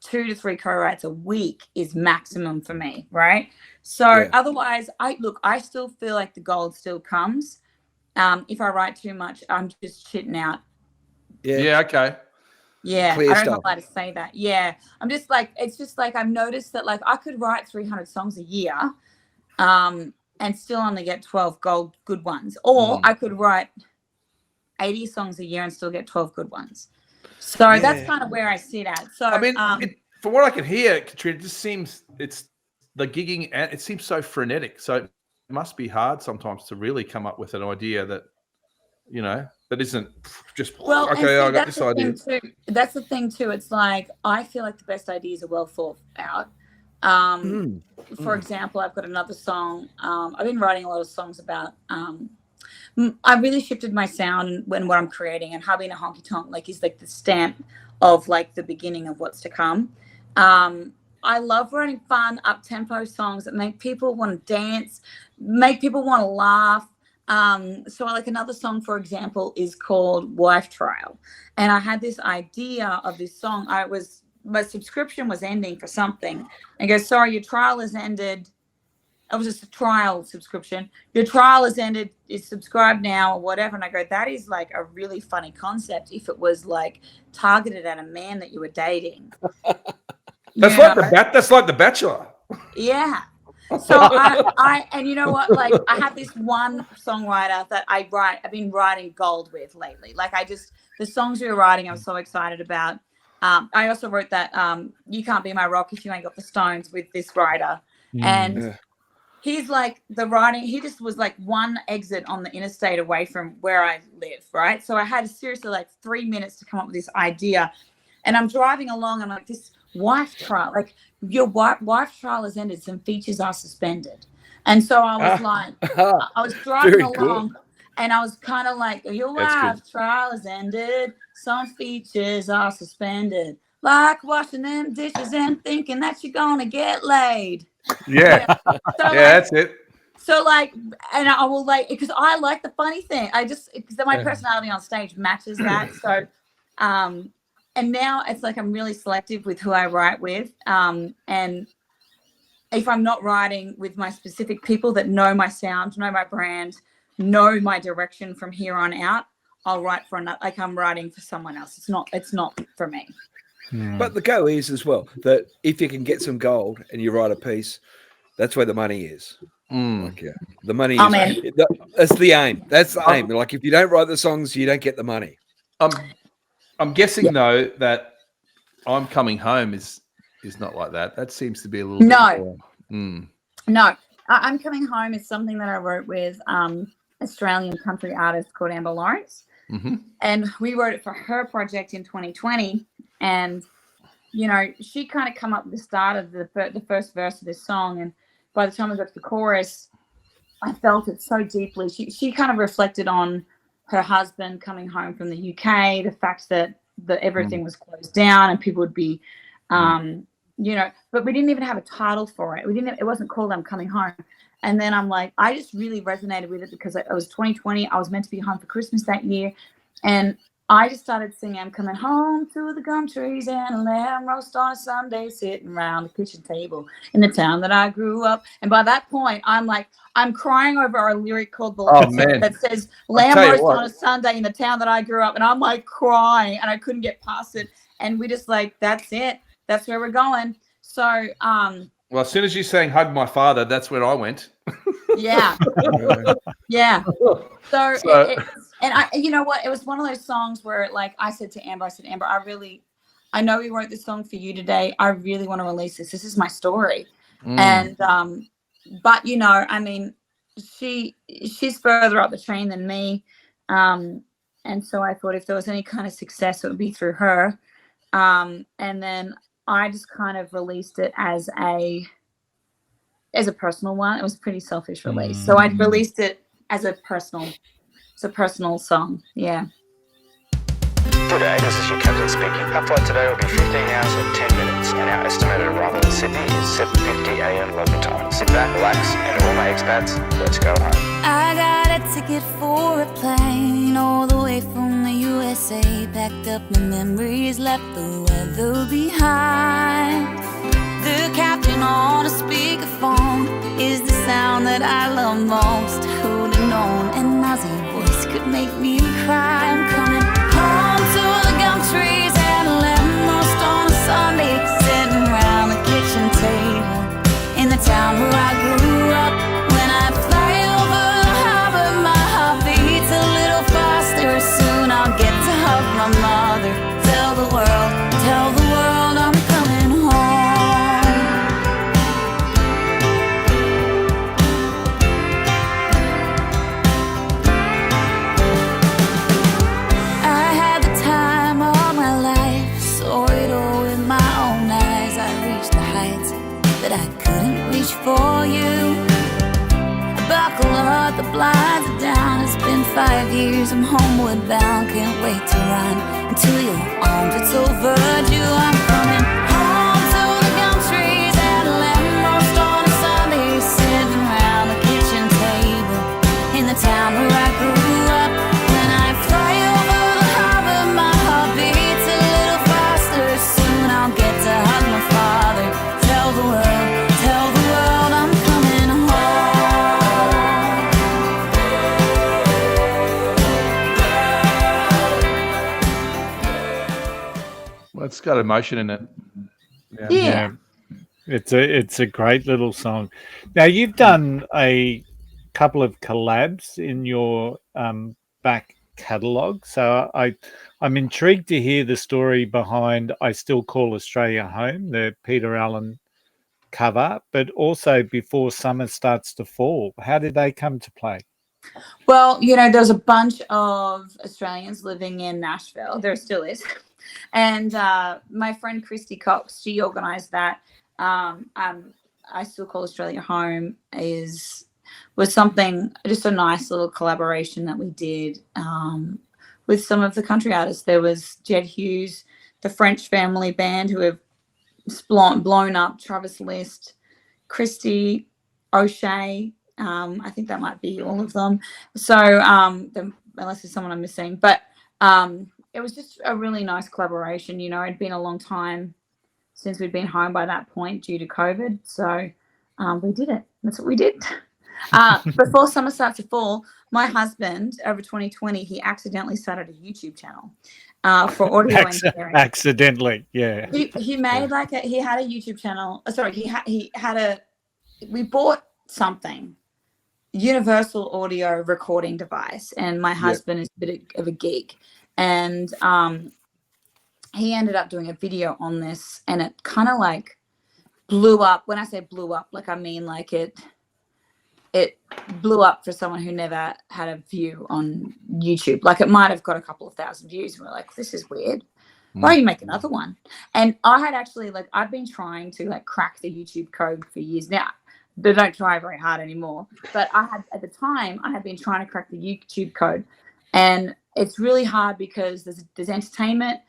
2 to 3 co-writes a week is maximum for me, right? So otherwise, I still feel like the gold still comes. If I write too much, I'm just shitting out. Yeah, okay. Yeah, Clear I don't know stuff. how to say that. Yeah, I'm just like, it's just like I've noticed that like I could write 300 songs a year and still only get 12 good ones. Or I could write 80 songs a year and still get 12 good ones. So that's kind of where I sit at. So I mean, from what I can hear, Katrina, it just seems it's the gigging, and it seems so frenetic. So it must be hard sometimes to really come up with an idea that, you know, that isn't just, okay, I got this idea. That's the thing too. It's like, I feel like the best ideas are well thought out. For example, I've got another song. I've been writing a lot of songs about, I really shifted my sound when what I'm creating, and Hubby and a Honky Tonk like is like the stamp of like the beginning of what's to come. I love writing fun, up-tempo songs that make people want to dance, make people want to laugh. So like another song, for example, is called Wife Trial. And I had this idea of this song. My subscription was ending for something. I go, sorry, your trial has ended. It was just a trial subscription. Your trial has ended. It's subscribed now or whatever. And I go, that is like a really funny concept if it was like targeted at a man that you were dating. That's like The Bachelor. Yeah. So I and you know what? Like I have this one songwriter that I've been writing gold with lately. Like the songs we were writing, I'm so excited about. I also wrote that You Can't Be My Rock If You Ain't Got the Stones with this writer. And he's like the writing, he just was like one exit on the interstate away from where I live, right? So I had seriously like 3 minutes to come up with this idea. And I'm driving along and like this wife trial, like your wife trial has ended, some features are suspended. And so I was like, I was driving along and I was kind of like, your wife trial has ended, some features are suspended, like washing them dishes and thinking that you're gonna get laid. Yeah. So that's it. So like, and I will like, because I like the funny thing. Because my personality on stage matches that. So, and now it's like I'm really selective with who I write with. And if I'm not writing with my specific people that know my sound, know my brand, know my direction from here on out, I'll write for another. Like I'm writing for someone else. It's not for me. But the go is as well that if you can get some gold and you write a piece, that's where the money is. Like, the money is. That's the aim. That's the aim. Like if you don't write the songs, you don't get the money. I'm guessing though that I'm Coming Home is not like that. That seems to be a little bit more. No. I'm Coming Home is something that I wrote with Australian country artist called Amber Lawrence. And we wrote it for her project in 2020. And, you know, she kind of come up with the start of the first verse of this song. And by the time I got to the chorus, I felt it so deeply. She kind of reflected on her husband coming home from the UK, the fact that everything was closed down and people would be, you know, but we didn't even have a title for it. It wasn't called I'm Coming Home. And then I'm like, I just really resonated with it because it was 2020. I was meant to be home for Christmas that year. And I just started singing, I'm coming home to the gum trees and a lamb roast on a Sunday, sitting around the kitchen table in the town that I grew up. And by that point, I'm like, I'm crying over a lyric called that says lamb roast on a Sunday in the town that I grew up. And I'm like crying and I couldn't get past it. And we just like, that's it. That's where we're going. So, well, as soon as you sang Hug My Father, that's where I went. Yeah. Yeah. So and I, you know what? It was one of those songs where, like, I said to Amber, Amber, I know we wrote this song for you today. I really want to release this. This is my story. And, but, you know, I mean, she's further up the train than me. And so I thought if there was any kind of success, it would be through her. And then I just kind of released it as a personal one. It was a pretty selfish release. So I released it as a personal song. Yeah. Today, this is your captain speaking. Our flight today will be 15 hours and 10 minutes, and our estimated arrival in Sydney is 7:50 a.m. local time. Sit back, relax, and all my expats, let's go home. I got a ticket for a plane all the way from the USA. Packed up my memories, left the weather behind. The captain on a speakerphone is the sound that I love most. Who'd have known an Aussie voice could make me cry? I'm coming home to the gum trees and a lemon roast on a Sunday, sitting around the kitchen table in the town where I grew up. When I fly over the harbor, my heart beats a little faster. Soon I'll get to hug my mother, tell reach for you. Buckle up, the blinds are down. It's been 5 years, I'm homeward bound. Can't wait to run into your arms. It's overdue, I'm coming home to the gum trees at Lamprost on a Sunday, sitting around the kitchen table in the town where I grew up. When I fly over the harbor, my heart beats a little faster. Soon I'll get to hug my father. Tell the world I'm coming home. Well, it's got emotion in it. Yeah. It's a great little song. Now you've done a couple of collabs in your back catalogue, so I'm intrigued to hear the story behind "I Still Call Australia Home," the Peter Allen cover, but also "Before Summer Starts to Fall." How did they come to play? Well, you know, there's a bunch of Australians living in Nashville. There still is. And my friend Christy Cox, she organised that. I Still Call Australia Home was something, just a nice little collaboration that we did with some of the country artists. There was Jed Hughes, the French Family Band, who have blown up, Travis List, Christy, O'Shea. I think that might be all of them. So unless there's someone I'm missing. But it was just a really nice collaboration. You know, it'd been a long time since we'd been home by that point due to COVID. So we did it. That's what we did. Before Summer Starts to Fall, my husband, over 2020, he accidentally started a YouTube channel for audio engineering. Accidentally, yeah. He made he had a YouTube channel. We bought something, universal audio recording device, and my husband is a bit of a geek, and he ended up doing a video on this, and it kind of like blew up. When I say blew up, like I mean like it blew up for someone who never had a view on YouTube. Like it might have got a couple of thousand views, and we're like, this is weird. Why don't you make another one? And I had actually I've been trying to crack the YouTube code for years now. They don't try very hard anymore. But at the time I had been trying to crack the YouTube code, and it's really hard because there's entertainment.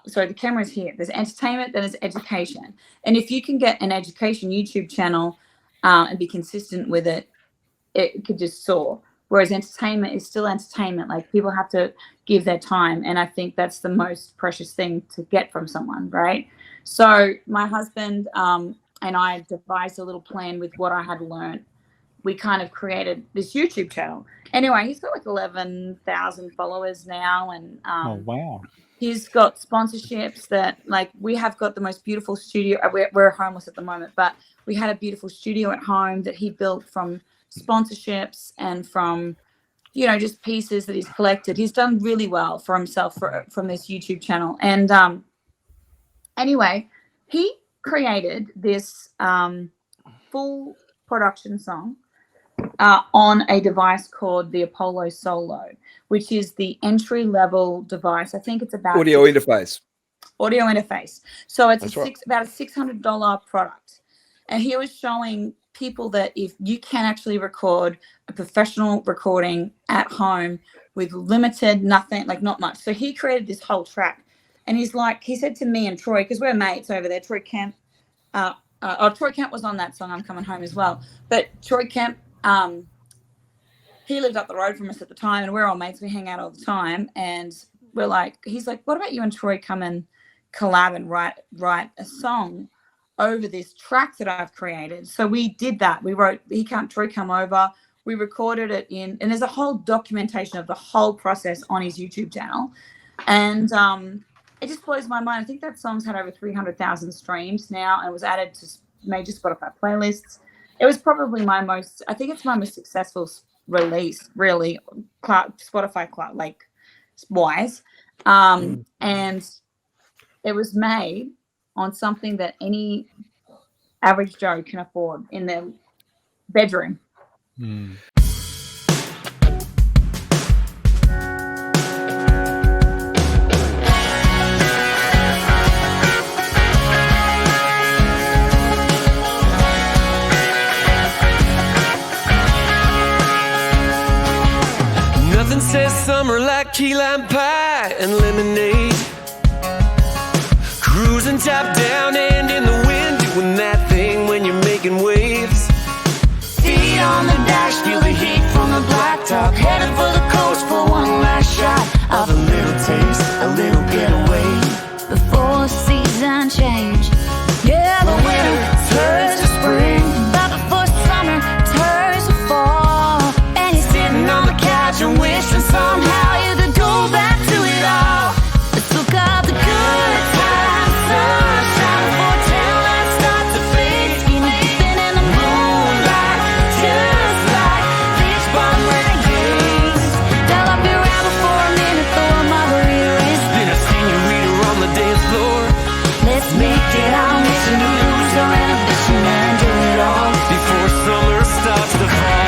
Sorry, the camera's here. There's entertainment, then there's education. And if you can get an education YouTube channel and be consistent with it, it could just soar. Whereas entertainment is still entertainment. Like people have to give their time. And I think that's the most precious thing to get from someone, right? So my husband and I devised a little plan with what I had learned. We kind of created this YouTube channel. Anyway, he's got 11,000 followers now. And oh, wow. He's got sponsorships that we have got the most beautiful studio. We're homeless at the moment, but we had a beautiful studio at home that he built from sponsorships and from, just pieces that he's collected. He's done really well for himself from this YouTube channel. And anyway, he created this full production song on a device called the Apollo Solo, which is the entry-level device. I think it's about audio interface. So it's about a $600 product. And he was showing people that if you can actually record a professional recording at home with limited nothing, not much. So he created this whole track. And he said to me and Troy, because we're mates over there, Troy Kemp. Troy Kemp was on that song, I'm Coming Home, as well. But Troy Kemp, he lived up the road from us at the time, and we're all mates. We hang out all the time. And he's like, what about you and Troy come and collab and write a song over this track that I've created? So we did that. We wrote, Troy come over. We recorded it and there's a whole documentation of the whole process on his YouTube channel. And it just blows my mind. I think that song's had over 300,000 streams now and was added to major Spotify playlists. It was probably my most successful release, really, Spotify wise. And it was made on something that any average Joe can afford in their bedroom. summer like key lime pie and lemonade. Cruising top down and in the wind, doing that thing when you're making waves. Feet on the dash, feel the heat from the blacktop. Headed for the coast for one last shot of a little taste, a little getaway before the season change. Yeah, the winter turns to spring, but before summer turns to fall. And you're sitting on the couch and wishing somehow you could go back to it all. Let's look up the good times, sunshine before taillights start to fade. Sleeping in the moonlight, just like beach bum renegades. Dial up your round before a minute, throw a margarita in. Been a senorita on the dance floor. Let's make it our mission to lose our inhibition and do it all before summer starts to fall.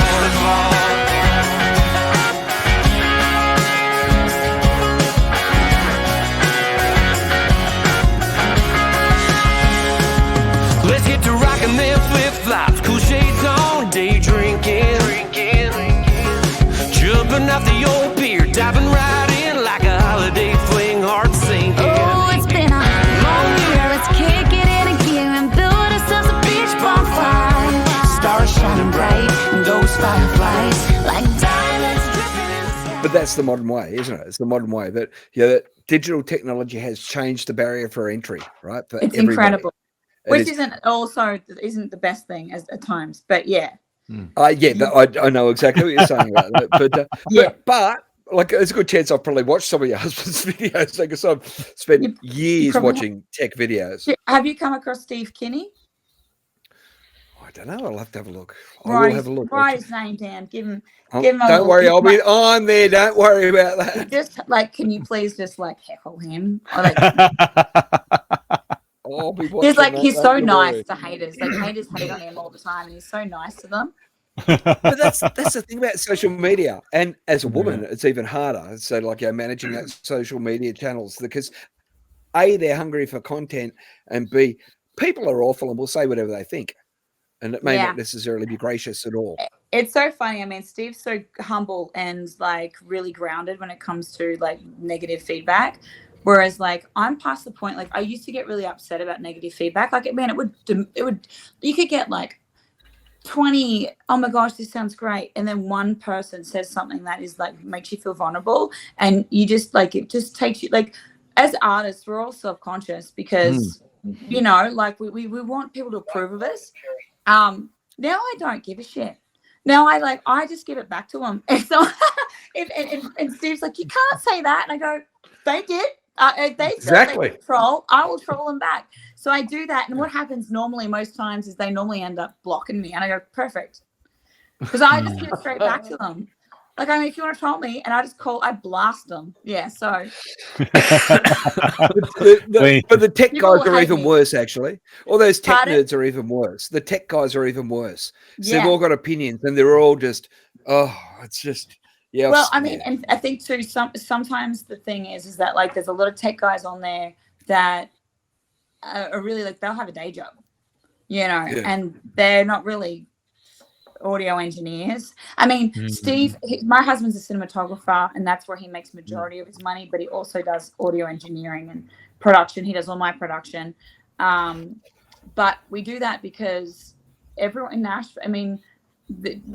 Let's get to rockin' them flip-flops, cool shades on, day drinking. Jumping off the old pier, diving right in like a holiday fling, heart sinking. Oh, it's been a long year, let's kick it in a gear and build ourselves a beach bonfire. Stars shining bright and those fireflies like diamonds dripping in the sky. But that's the modern way, isn't it? It's the modern way that that digital technology has changed the barrier for entry, right? For It's everybody. incredible. And Which isn't the best thing at times, but yeah. I know exactly what you're saying about that. But like, there's a good chance I've probably watched some of your husband's videos because I've spent years watching tech videos. Have you come across Steve Kinney? I don't know. I'll have to have a look. I will have a look. Write his name down. Give him. Don't worry, I'll be on there. Don't worry about that. Just like, can you please just like heckle him? Or, like, I'll be watching he's that, so don't nice worry. to haters. Like haters hate on him all the time, and he's so nice to them. But that's the thing about social media, and as a woman, it's even harder. So, like, managing that social media channels because A, they're hungry for content, and B, people are awful and will say whatever they think, and it may not necessarily be gracious at all. It's so funny. I mean, Steve's so humble and like really grounded when it comes to like negative feedback. Whereas, like, I'm past the point. Like, I used to get really upset about negative feedback. Like, man, you could get like 20. Oh my gosh, this sounds great, and then one person says something that is like makes you feel vulnerable, and you just like it just takes you like. As artists, we're all self-conscious because you know, like we want people to approve of us. Now I don't give a shit. Now I just give it back to them. And so, and Steve's like, you can't say that, and I go, they did. They Exactly. troll. I will troll them back. So I do that, and what happens normally most times is they normally end up blocking me, and I go, perfect, because I just give it straight back to them. Like, I mean, if you want to troll me, and I blast them. Yeah, so. But the tech guys are even worse, actually. All those tech nerds are even worse. The tech guys are even worse. So they've all got opinions, and they're all just, it's just. Yeah. Well, I mean, and I think too, sometimes the thing is that like there's a lot of tech guys on there that are really like they'll have a day job, you know, and they're not really audio engineers. I mean, Steve, my husband's a cinematographer, and that's where he makes majority of his money. But he also does audio engineering and production. He does all my production, but we do that because everyone in Nashville. I mean.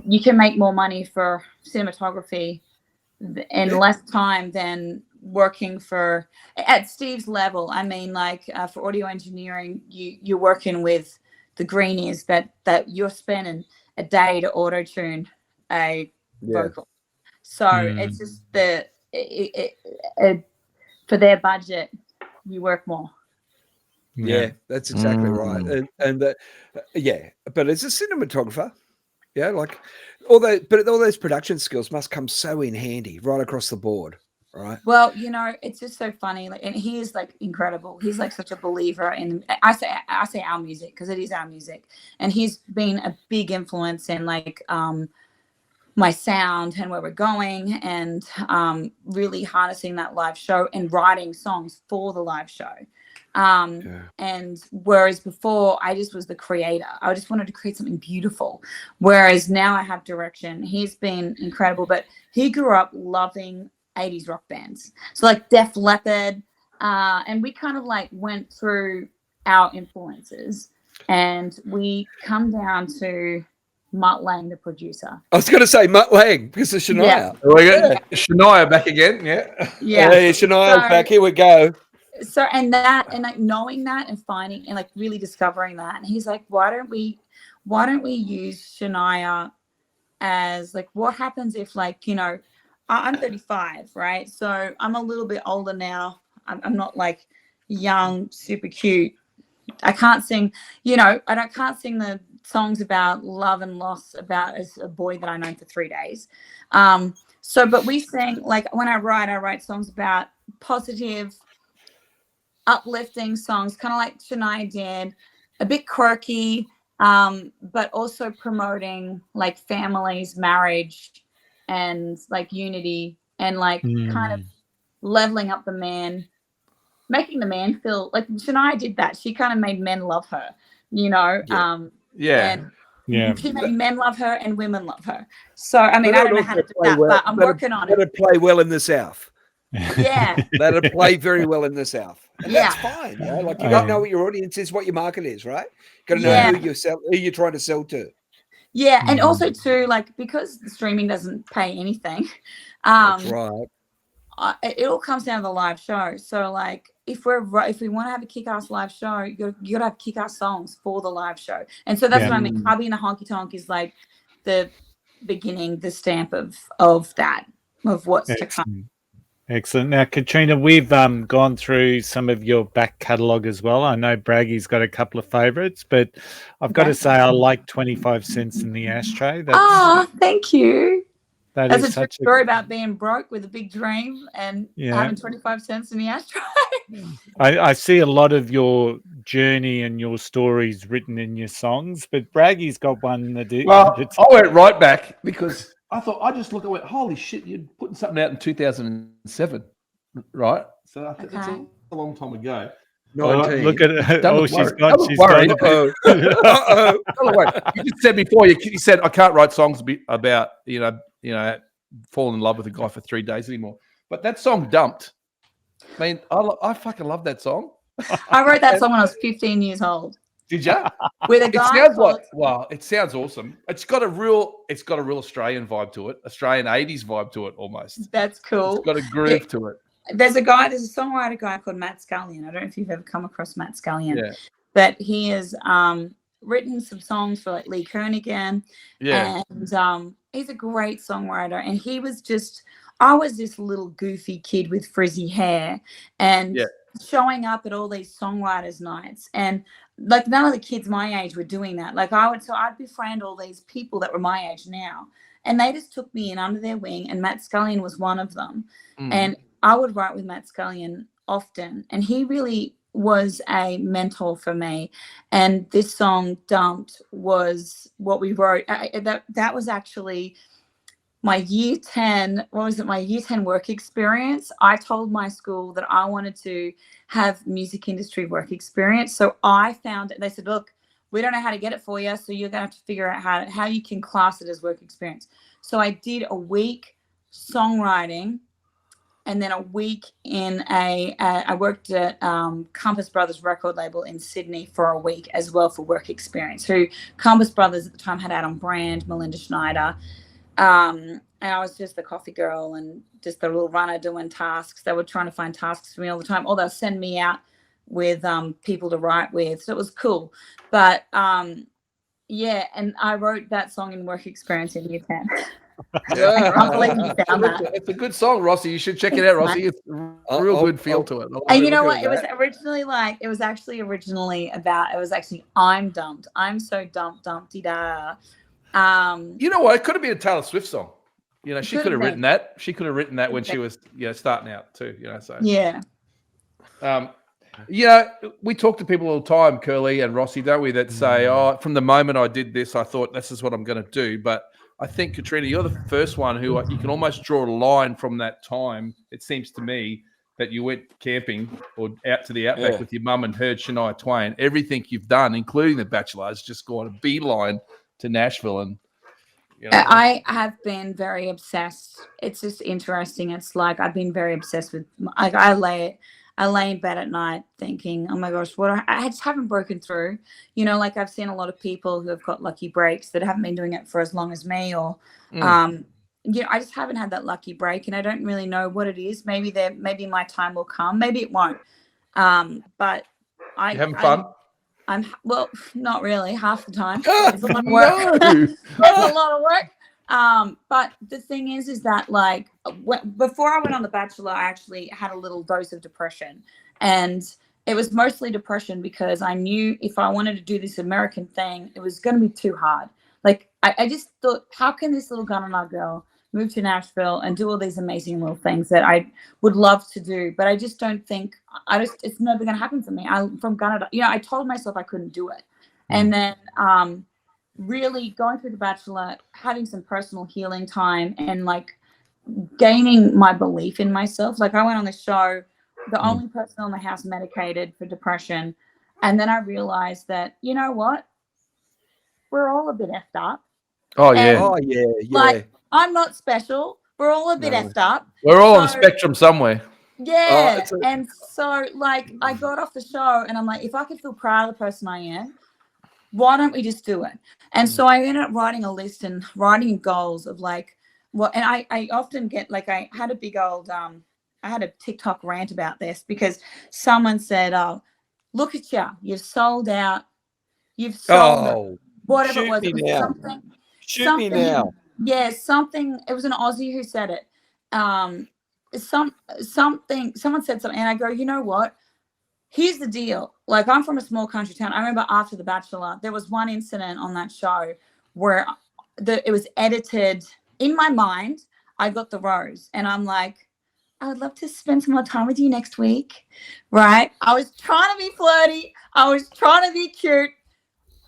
You can make more money for cinematography in less time than working for at Steve's level. I mean, like for audio engineering, you're working with the greenies that you're spending a day to auto tune a vocal. So it's just for their budget, you work more. Yeah, that's exactly right. And but as a cinematographer. Yeah, like all those production skills must come so in handy right across the board, right? Well, you know, it's just so funny. Like, and he is like incredible. He's like such a believer in. I say our music because it is our music, and he's been a big influence in like my sound and where we're going, and really harnessing that live show and writing songs for the live show. And whereas before I just was the creator, I just wanted to create something beautiful. Whereas now I have direction. He's been incredible, but he grew up loving 80s rock bands. So like Def Leppard, and we kind of like went through our influences, and we come down to Mutt Lange, the producer. I was going to say Mutt Lange because of Shania. Yeah. We got Shania back again, yeah. Yeah. Hey, Shania's back. Here we go. So and like knowing that and finding and like really discovering that, and he's like, why don't we use Shania as like, what happens if like, you know, I'm 35, right? So I'm a little bit older now. I'm not like young, super cute. I can't sing, you know, can't sing the songs about love and loss about as a boy that I know for 3 days. But we sing, like when I write songs about positive, uplifting songs, kind of like Shania did, a bit quirky, but also promoting like families, marriage, and like unity, and like kind of leveling up the man, making the man feel like Shania did that. She kind of made men love her, you know. And she made men love her and women love her. So I mean, I don't know how to do that, but I'm working on it. Let it play well in the South. Yeah. Let it play very well in the South. And that's fine. You know? Like you don't know what your audience is, what your market is, right? Got to know who you're trying to sell to. Yeah, and also too, like because the streaming doesn't pay anything. That's right. It all comes down to the live show. So like if we want to have a kick-ass live show, you gotta have kick-ass songs for the live show. And so that's what I mean. Hubby and the Honky Tonk is like the beginning, the stamp of that, of what's to come. Excellent. Now, Katrina, we've gone through some of your back catalogue as well. I know Braggy's got a couple of favourites, but I've got to say I like 25 Cents in the Ashtray. Thank you. That's a true such story about being broke with a big dream and having 25 cents in the ashtray. I see a lot of your journey and your stories written in your songs, but Braggy's got one that I went right back because I thought, I just looked and went, holy shit, you're putting something out in 2007, right? So I think that's a long time ago. Look at it. She's got it. You just said before, you said, I can't write songs about, you know, falling in love with a guy for 3 days anymore. But that song Dumped. I mean, I fucking love that song. I wrote that song when I was 15 years old. Did you? With a guy. It sounds it sounds awesome. It's got a real Australian vibe to it, Australian 80s vibe to it almost. That's cool. It's got a groove to it. There's a songwriter guy called Matt Scullion. I don't know if you've ever come across Matt Scullion, but he has written some songs for like Lee Kernaghan. Yeah. And he's a great songwriter. And I was this little goofy kid with frizzy hair and showing up at all these songwriters nights, and like none of the kids my age were doing that. Like I'd befriend all these people that were my age now, and they just took me in under their wing, and Matt Scullion was one of them. And I would write with Matt Scullion often, and he really was a mentor for me. And this song Dumped was what we wrote. That was actually my year 10, my year 10 work experience. I told my school that I wanted to have music industry work experience. So I found it. They said, look, we don't know how to get it for you, so you're going to have to figure out how you can class it as work experience. So I did a week songwriting, and then a week I worked at Compass Brothers record label in Sydney for a week as well for work experience, who Compass Brothers at the time had Adam Brand, Melinda Schneider. And I was just the coffee girl and just the little runner doing tasks. They were trying to find tasks for me all the time, or they'll send me out with people to write with. So it was cool. But and I wrote that song in work experience in year 10. I can't believe you found that. It's a good song, Rossy. You should check it out, Rossy. It's a real good feel to it. And you know what? It was actually I'm dumped. I'm so dumped, dumpty-da. You know what? It could have been a Taylor Swift song. You know, she could have written that. She could have written that when she was, starting out too. You know, so yeah. We talk to people all the time, Curly and Rossy, don't we? That say, from the moment I did this, I thought this is what I'm going to do. But I think, Katrina, you're the first one who you can almost draw a line from that time. It seems to me that you went camping or out to the outback with your mum and heard Shania Twain. Everything you've done, including The Bachelor, has just gone a beeline to Nashville, and You know? I have been very obsessed. It's just interesting. It's like I've been very obsessed with. Like I lay in bed at night thinking, "Oh my gosh, I just haven't broken through." You know, like I've seen a lot of people who have got lucky breaks that haven't been doing it for as long as me, or I just haven't had that lucky break, and I don't really know what it is. Maybe my time will come. Maybe it won't. But You having fun? I'm not really half the time. It's a lot of work. It's a lot of work. But the thing is that like before I went on The Bachelor, I actually had a little dose of depression, and it was mostly depression because I knew if I wanted to do this American thing, it was going to be too hard. Like I just thought, how can this little Gunnedah girl move to Nashville and do all these amazing little things that I would love to do, but I just don't think it's never going to happen for me. I'm from Gunnedah. You know, I told myself I couldn't do it. And then really going through The Bachelor, having some personal healing time and like gaining my belief in myself. Like I went on the show, the only person in the house medicated for depression. And then I realized that, you know what? We're all a bit effed up. Oh, yeah. Oh, yeah. Like, I'm not special. We're all a bit effed up. We're all on the spectrum somewhere. Yeah. And so, like, I got off the show and I'm like, if I could feel proud of the person I am, why don't we just do it? And so I ended up writing a list and writing goals of like, and I often get, like, I had a big old, I had a TikTok rant about this because someone said, oh, look at you. You've sold out. You've sold whatever it was. It was something. Shoot me now. Yeah, something. It was an Aussie who said it. Something. Someone said something, and I go, you know what? Here's the deal. Like, I'm from a small country town. I remember after The Bachelor, there was one incident on that show where it was edited. In my mind, I got the rose, and I'm like, I would love to spend some more time with you next week, right? I was trying to be flirty. I was trying to be cute.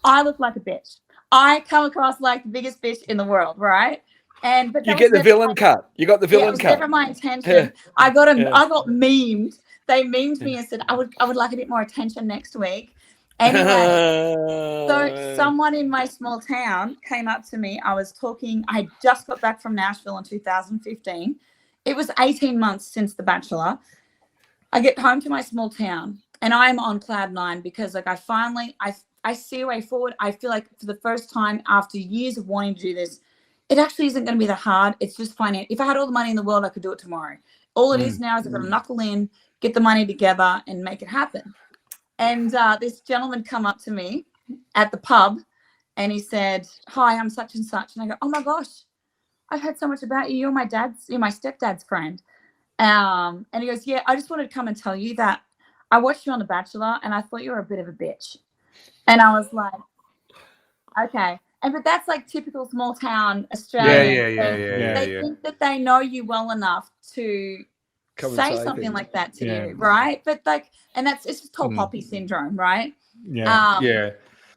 I look like a bitch. I come across like the biggest bitch in the world, right? But you get the villain cut. You got the villain cut. It was never my intention. I got memed. They memed me and said I would like a bit more attention next week. Anyway, so someone in my small town came up to me. I had just got back from Nashville in 2015. It was 18 months since The Bachelor. I get home to my small town and I'm on cloud 9 because like I see a way forward. I feel like for the first time after years of wanting to do this, it actually isn't going to be that hard. It's just finding. If I had all the money in the world, I could do it tomorrow. All it is now is I've got to knuckle in, get the money together, and make it happen. And this gentleman come up to me at the pub, and he said, "Hi, I'm such and such." And I go, "Oh my gosh, I've heard so much about you. You're my stepdad's friend." And he goes, "Yeah, I just wanted to come and tell you that I watched you on The Bachelor, and I thought you were a bit of a bitch." And I was like, okay. But that's like typical small town Australian. Yeah. They think that they know you well enough to say something like that to you, right? But like, and it's just tall poppy syndrome, right? Yeah.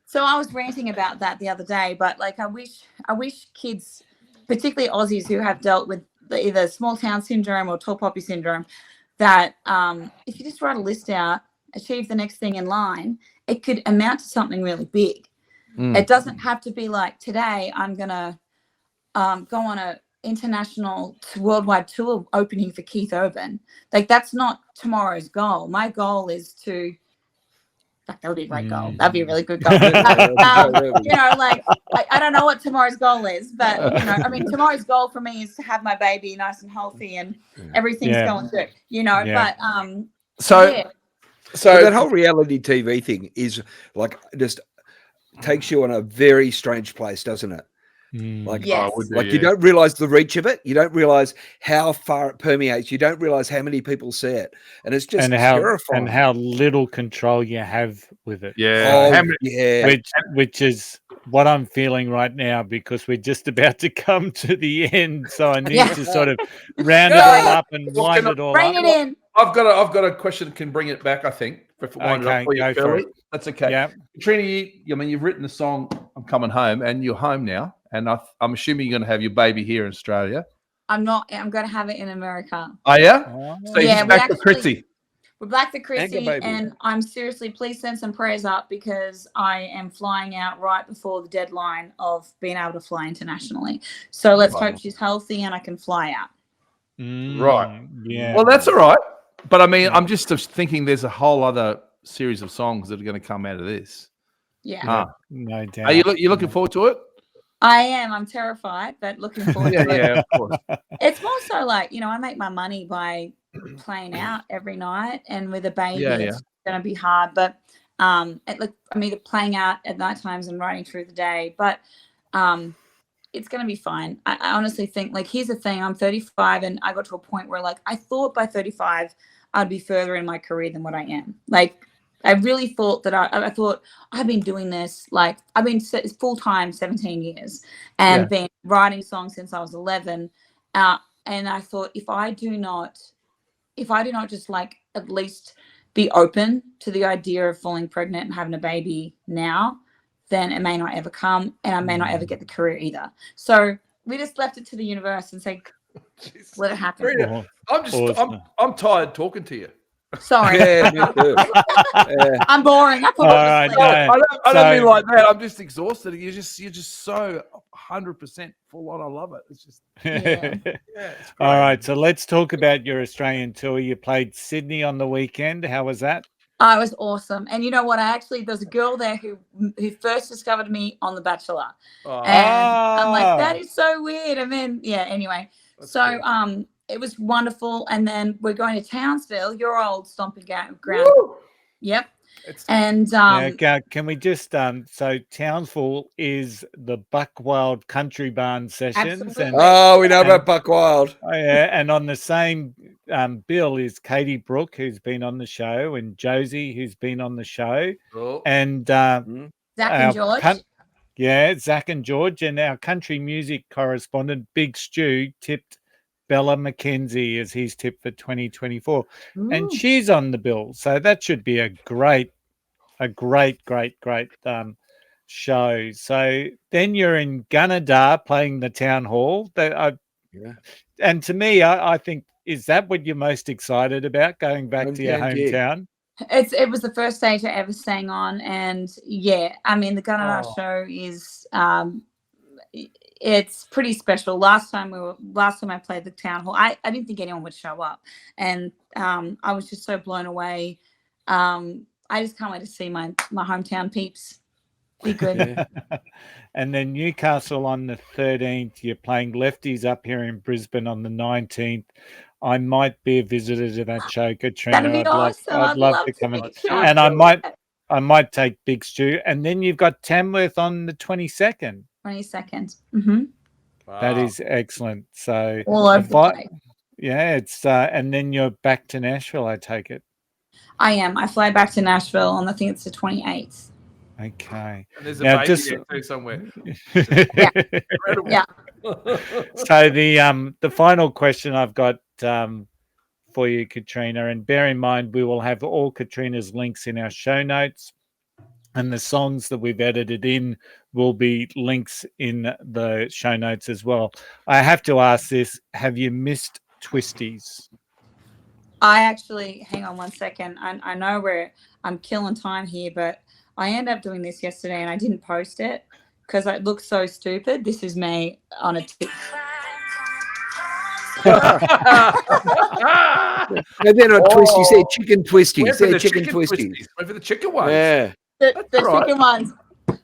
So I was ranting about that the other day, but like, I wish kids, particularly Aussies who have dealt with either small town syndrome or tall poppy syndrome, that if you just write a list out, achieve the next thing in line, it could amount to something really big. It doesn't have to be like today I'm going to go on a international worldwide tour opening for Keith Urban. Like that's not tomorrow's goal. My goal is to, like, that would be a great goal. That'd be a really good goal. You know, like I don't know what tomorrow's goal is, but you know, I mean, tomorrow's goal for me is to have my baby nice and healthy and everything's going good, you know, but So that whole reality TV thing is like just takes you on a very strange place, doesn't it? Like, you don't realize the reach of it. You don't realize how far it permeates. You don't realize how many people see it, and it's just terrifying. And how little control you have with it. Which is what I'm feeling right now because we're just about to come to the end. So I need to sort of round it all up and wind it all up. Bring it in. I've got a question that can bring it back, I think. Wind it up for you, Curly. That's okay. Yeah. Katrina, you've written the song "I'm Coming Home," and you're home now. And I'm assuming you're going to have your baby here in Australia. I'm not. I'm going to have it in America. Oh, yeah? So you're back for Chrissy. we're back to Anger Chrissy, baby. and I'm seriously, please send some prayers up because I am flying out right before the deadline of being able to fly internationally. So let's hope she's healthy and I can fly out. Right. Yeah. Well, that's all right. But I mean, I'm just thinking there's a whole other series of songs that are going to come out of this. Yeah. No doubt. Are you looking forward to it? I am. I'm terrified, but looking forward to it. Yeah, of course. It's more so like, I make my money by playing out every night, and with a baby, it's going to be hard. But I'm either playing out at night times and writing through the day, but it's going to be fine. I honestly think, like, here's the thing. I'm 35, and I got to a point where, like, I thought by 35 I'd be further in my career than what I am. Like, I really thought that I thought I've been doing this, like, I've been full-time 17 years and been writing songs since I was 11. And I thought if I do not just, like, at least be open to the idea of falling pregnant and having a baby now, then it may not ever come, and I may not ever get the career either. So we just left it to the universe and say, let it happen. Katrina, I'm tired talking to you. Sorry. Yeah, me too. I'm boring. I don't mean like that. I'm just exhausted. You're just so 100% full on. I love it. It's just it's all right. So let's talk about your Australian tour. You played Sydney on the weekend. How was that? Oh, it was awesome. And you know what? There's a girl there who first discovered me on The Bachelor. And I'm like, that is so weird. And then, anyway. That's cool. It was wonderful. And then we're going to Townsville, your old stomping ground. Woo! Yep. And can we just so Townsville is the Buck Wild Country Barn sessions. Absolutely. And, we know about Buck Wild. And on the same bill is Katie Brooke, who's been on the show, and Josie, who's been on the show, and Zach and George. Zach and George, and our country music correspondent Big Stu tipped Bella McKenzie as his tip for 2024. Ooh. And she's on the bill. So that should be a great show. So then you're in Gunnedah playing the town hall. And to me, I think, is that what you're most excited about, going back to your hometown? It was the first stage I ever sang on. And I mean, the Gunnedah show is it's pretty special. Last time I played the town hall, I didn't think anyone would show up, and I was just so blown away. I just can't wait to see my hometown peeps. Be good. And then Newcastle on the 13th. You're playing Lefties up here in Brisbane on the 19th. I might be a visitor to that show, Katrina. That'd be awesome. I'd love to come in, and I might take Big Stu. And then you've got Tamworth on the 22nd. 22nd. Mm-hmm. Wow. That is excellent. So all over the place. Yeah, it's and then you're back to Nashville, I take it. I am. I fly back to Nashville on, I think it's the 28th. Okay. And there's a baby there too somewhere. Yeah. So the final question I've got for you, Katrina, and bear in mind we will have all Katrina's links in our show notes, and the songs that we've edited in will be links in the show notes as well. I have to ask this: have you missed Twisties? I actually, hang on one second. I know I'm killing time here, but I ended up doing this yesterday and I didn't post it because it looks so stupid. This is me on a tip. And then on Twisties, say chicken Twisties. Say chicken Twisties. Went for the chicken ones. Yeah. The chicken ones.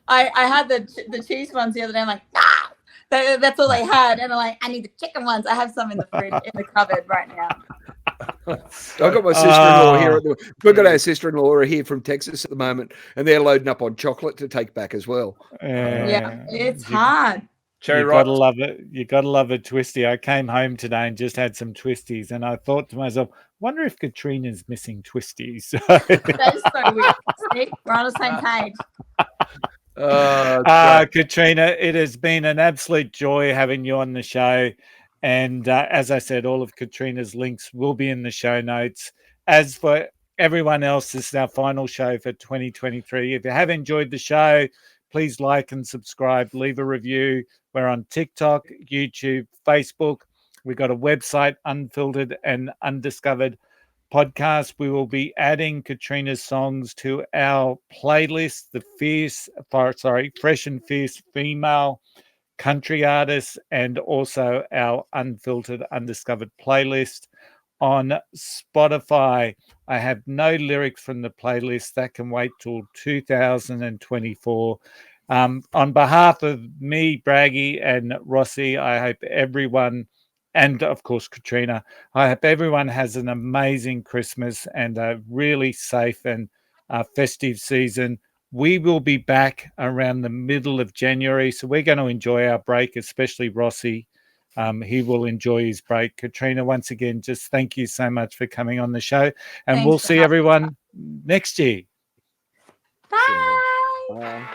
I had the cheese ones the other day. I'm like, that's all they had. And I'm like, I need the chicken ones. I have some in the fridge, in the cupboard right now. I've got my sister-in-law here. We've got our sister-in-law here from Texas at the moment, and they're loading up on chocolate to take back as well. It's hard. You gotta love it. You gotta love a Twistie. I came home today and just had some Twisties, and I thought to myself, wonder if Katrina's missing Twisties. That is so weird. See, we're on the same page. Katrina, it has been an absolute joy having you on the show. And as I said, all of Katrina's links will be in the show notes. As for everyone else, this is our final show for 2023. If you have enjoyed the show, please like and subscribe, leave a review. We're on TikTok, YouTube, Facebook. We've got a website, Unfiltered and Undiscovered podcast, we will be adding Katrina's songs to our playlist, the Fresh and Fierce Female Country Artists, and also our Unfiltered Undiscovered playlist on Spotify. I have no lyrics from the playlist. That can wait till 2024. On behalf of me, Braggy, and Rossy, I hope everyone, and of course Katrina, I hope everyone has an amazing Christmas and a really safe and festive season. We will be back around the middle of January, so we're going to enjoy our break, especially Rossy. He will enjoy his break. Katrina, once again, just thank you so much for coming on the show, and Thanks we'll for see having everyone next year. Bye.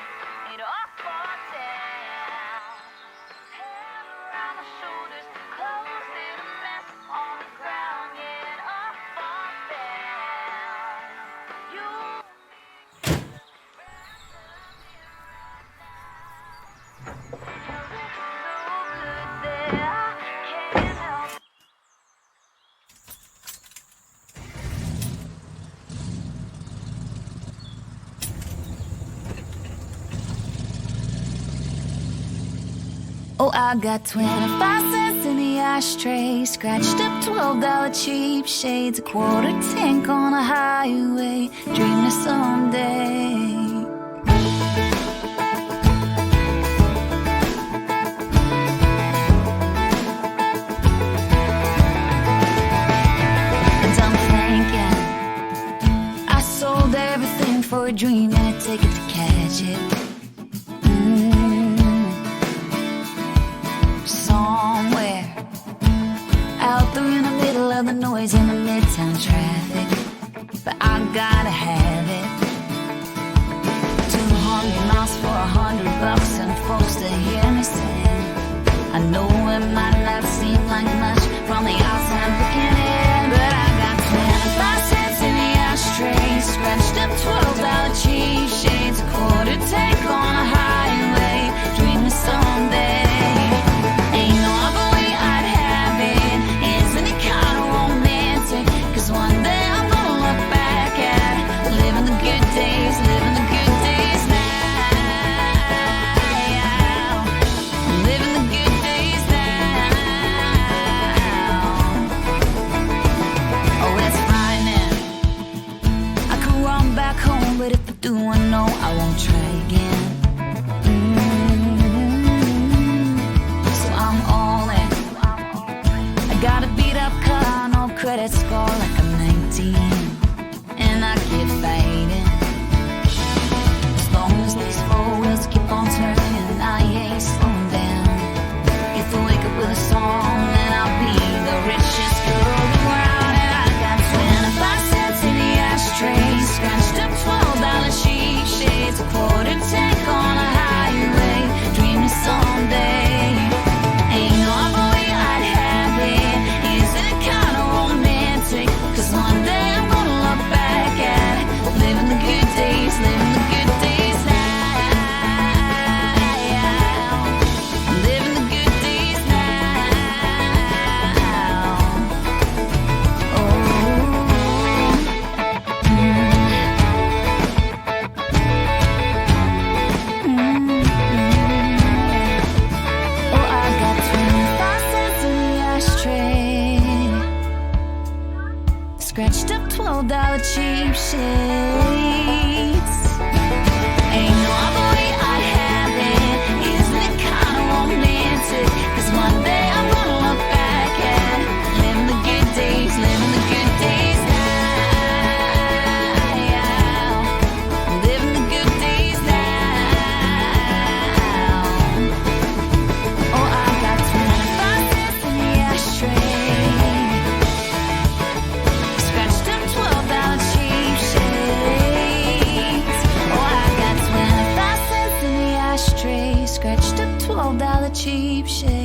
Oh, I got 25 cents in the ashtray, scratched up $12 cheap shades, a quarter tank on a highway, dreaming someday. And I'm thinking, I sold everything for a dream and a ticket to catch it. Somewhere out there in the middle of the noise in the midtown traffic, but I gotta have it. 200 miles for $100 and folks to hear me sing. I know it might not seem like much from the outside looking in, but I got 25 cents in the ashtray, scratched up $12 cheap shades, a quarter take on a highway, dreaming someday. Ain't no other way I'd have it. Isn't it kind of romantic? 'Cause one day I'm gonna look back at it, living the good days now. Living the good days now. Oh, it's frightening. I could run back home, but if I do, I know I won't try again. I'm all in. I got a beat up car, no credit score, like I'm 19, and I keep fighting. As long as these four wheels keep on turning, I ain't slowing down. If I wake up with a song, then I'll be the richest girl around. And I got 25 cents in the ashtray, scratched up $12 cheap shades, a quarter tank on a highway, dreaming someday. Ain't no other way I'd have it. Isn't it kind of romantic? 'Cause one day I'm gonna look back at it, living the good days now. Living the good days now. Oh, I got 25 cents in the ashtray, scratched up $12 cheap shades. Ain't no other way I'd have it. Isn't it kind of romantic? 'Cause one day I'm gonna look back at it, living the good days now. Living the good days now. Oh, I got 25 cents in the ashtray, scratched up $12 cheap shades. Oh, I got 25 cents in the ashtray, scratched up $12 cheap shades.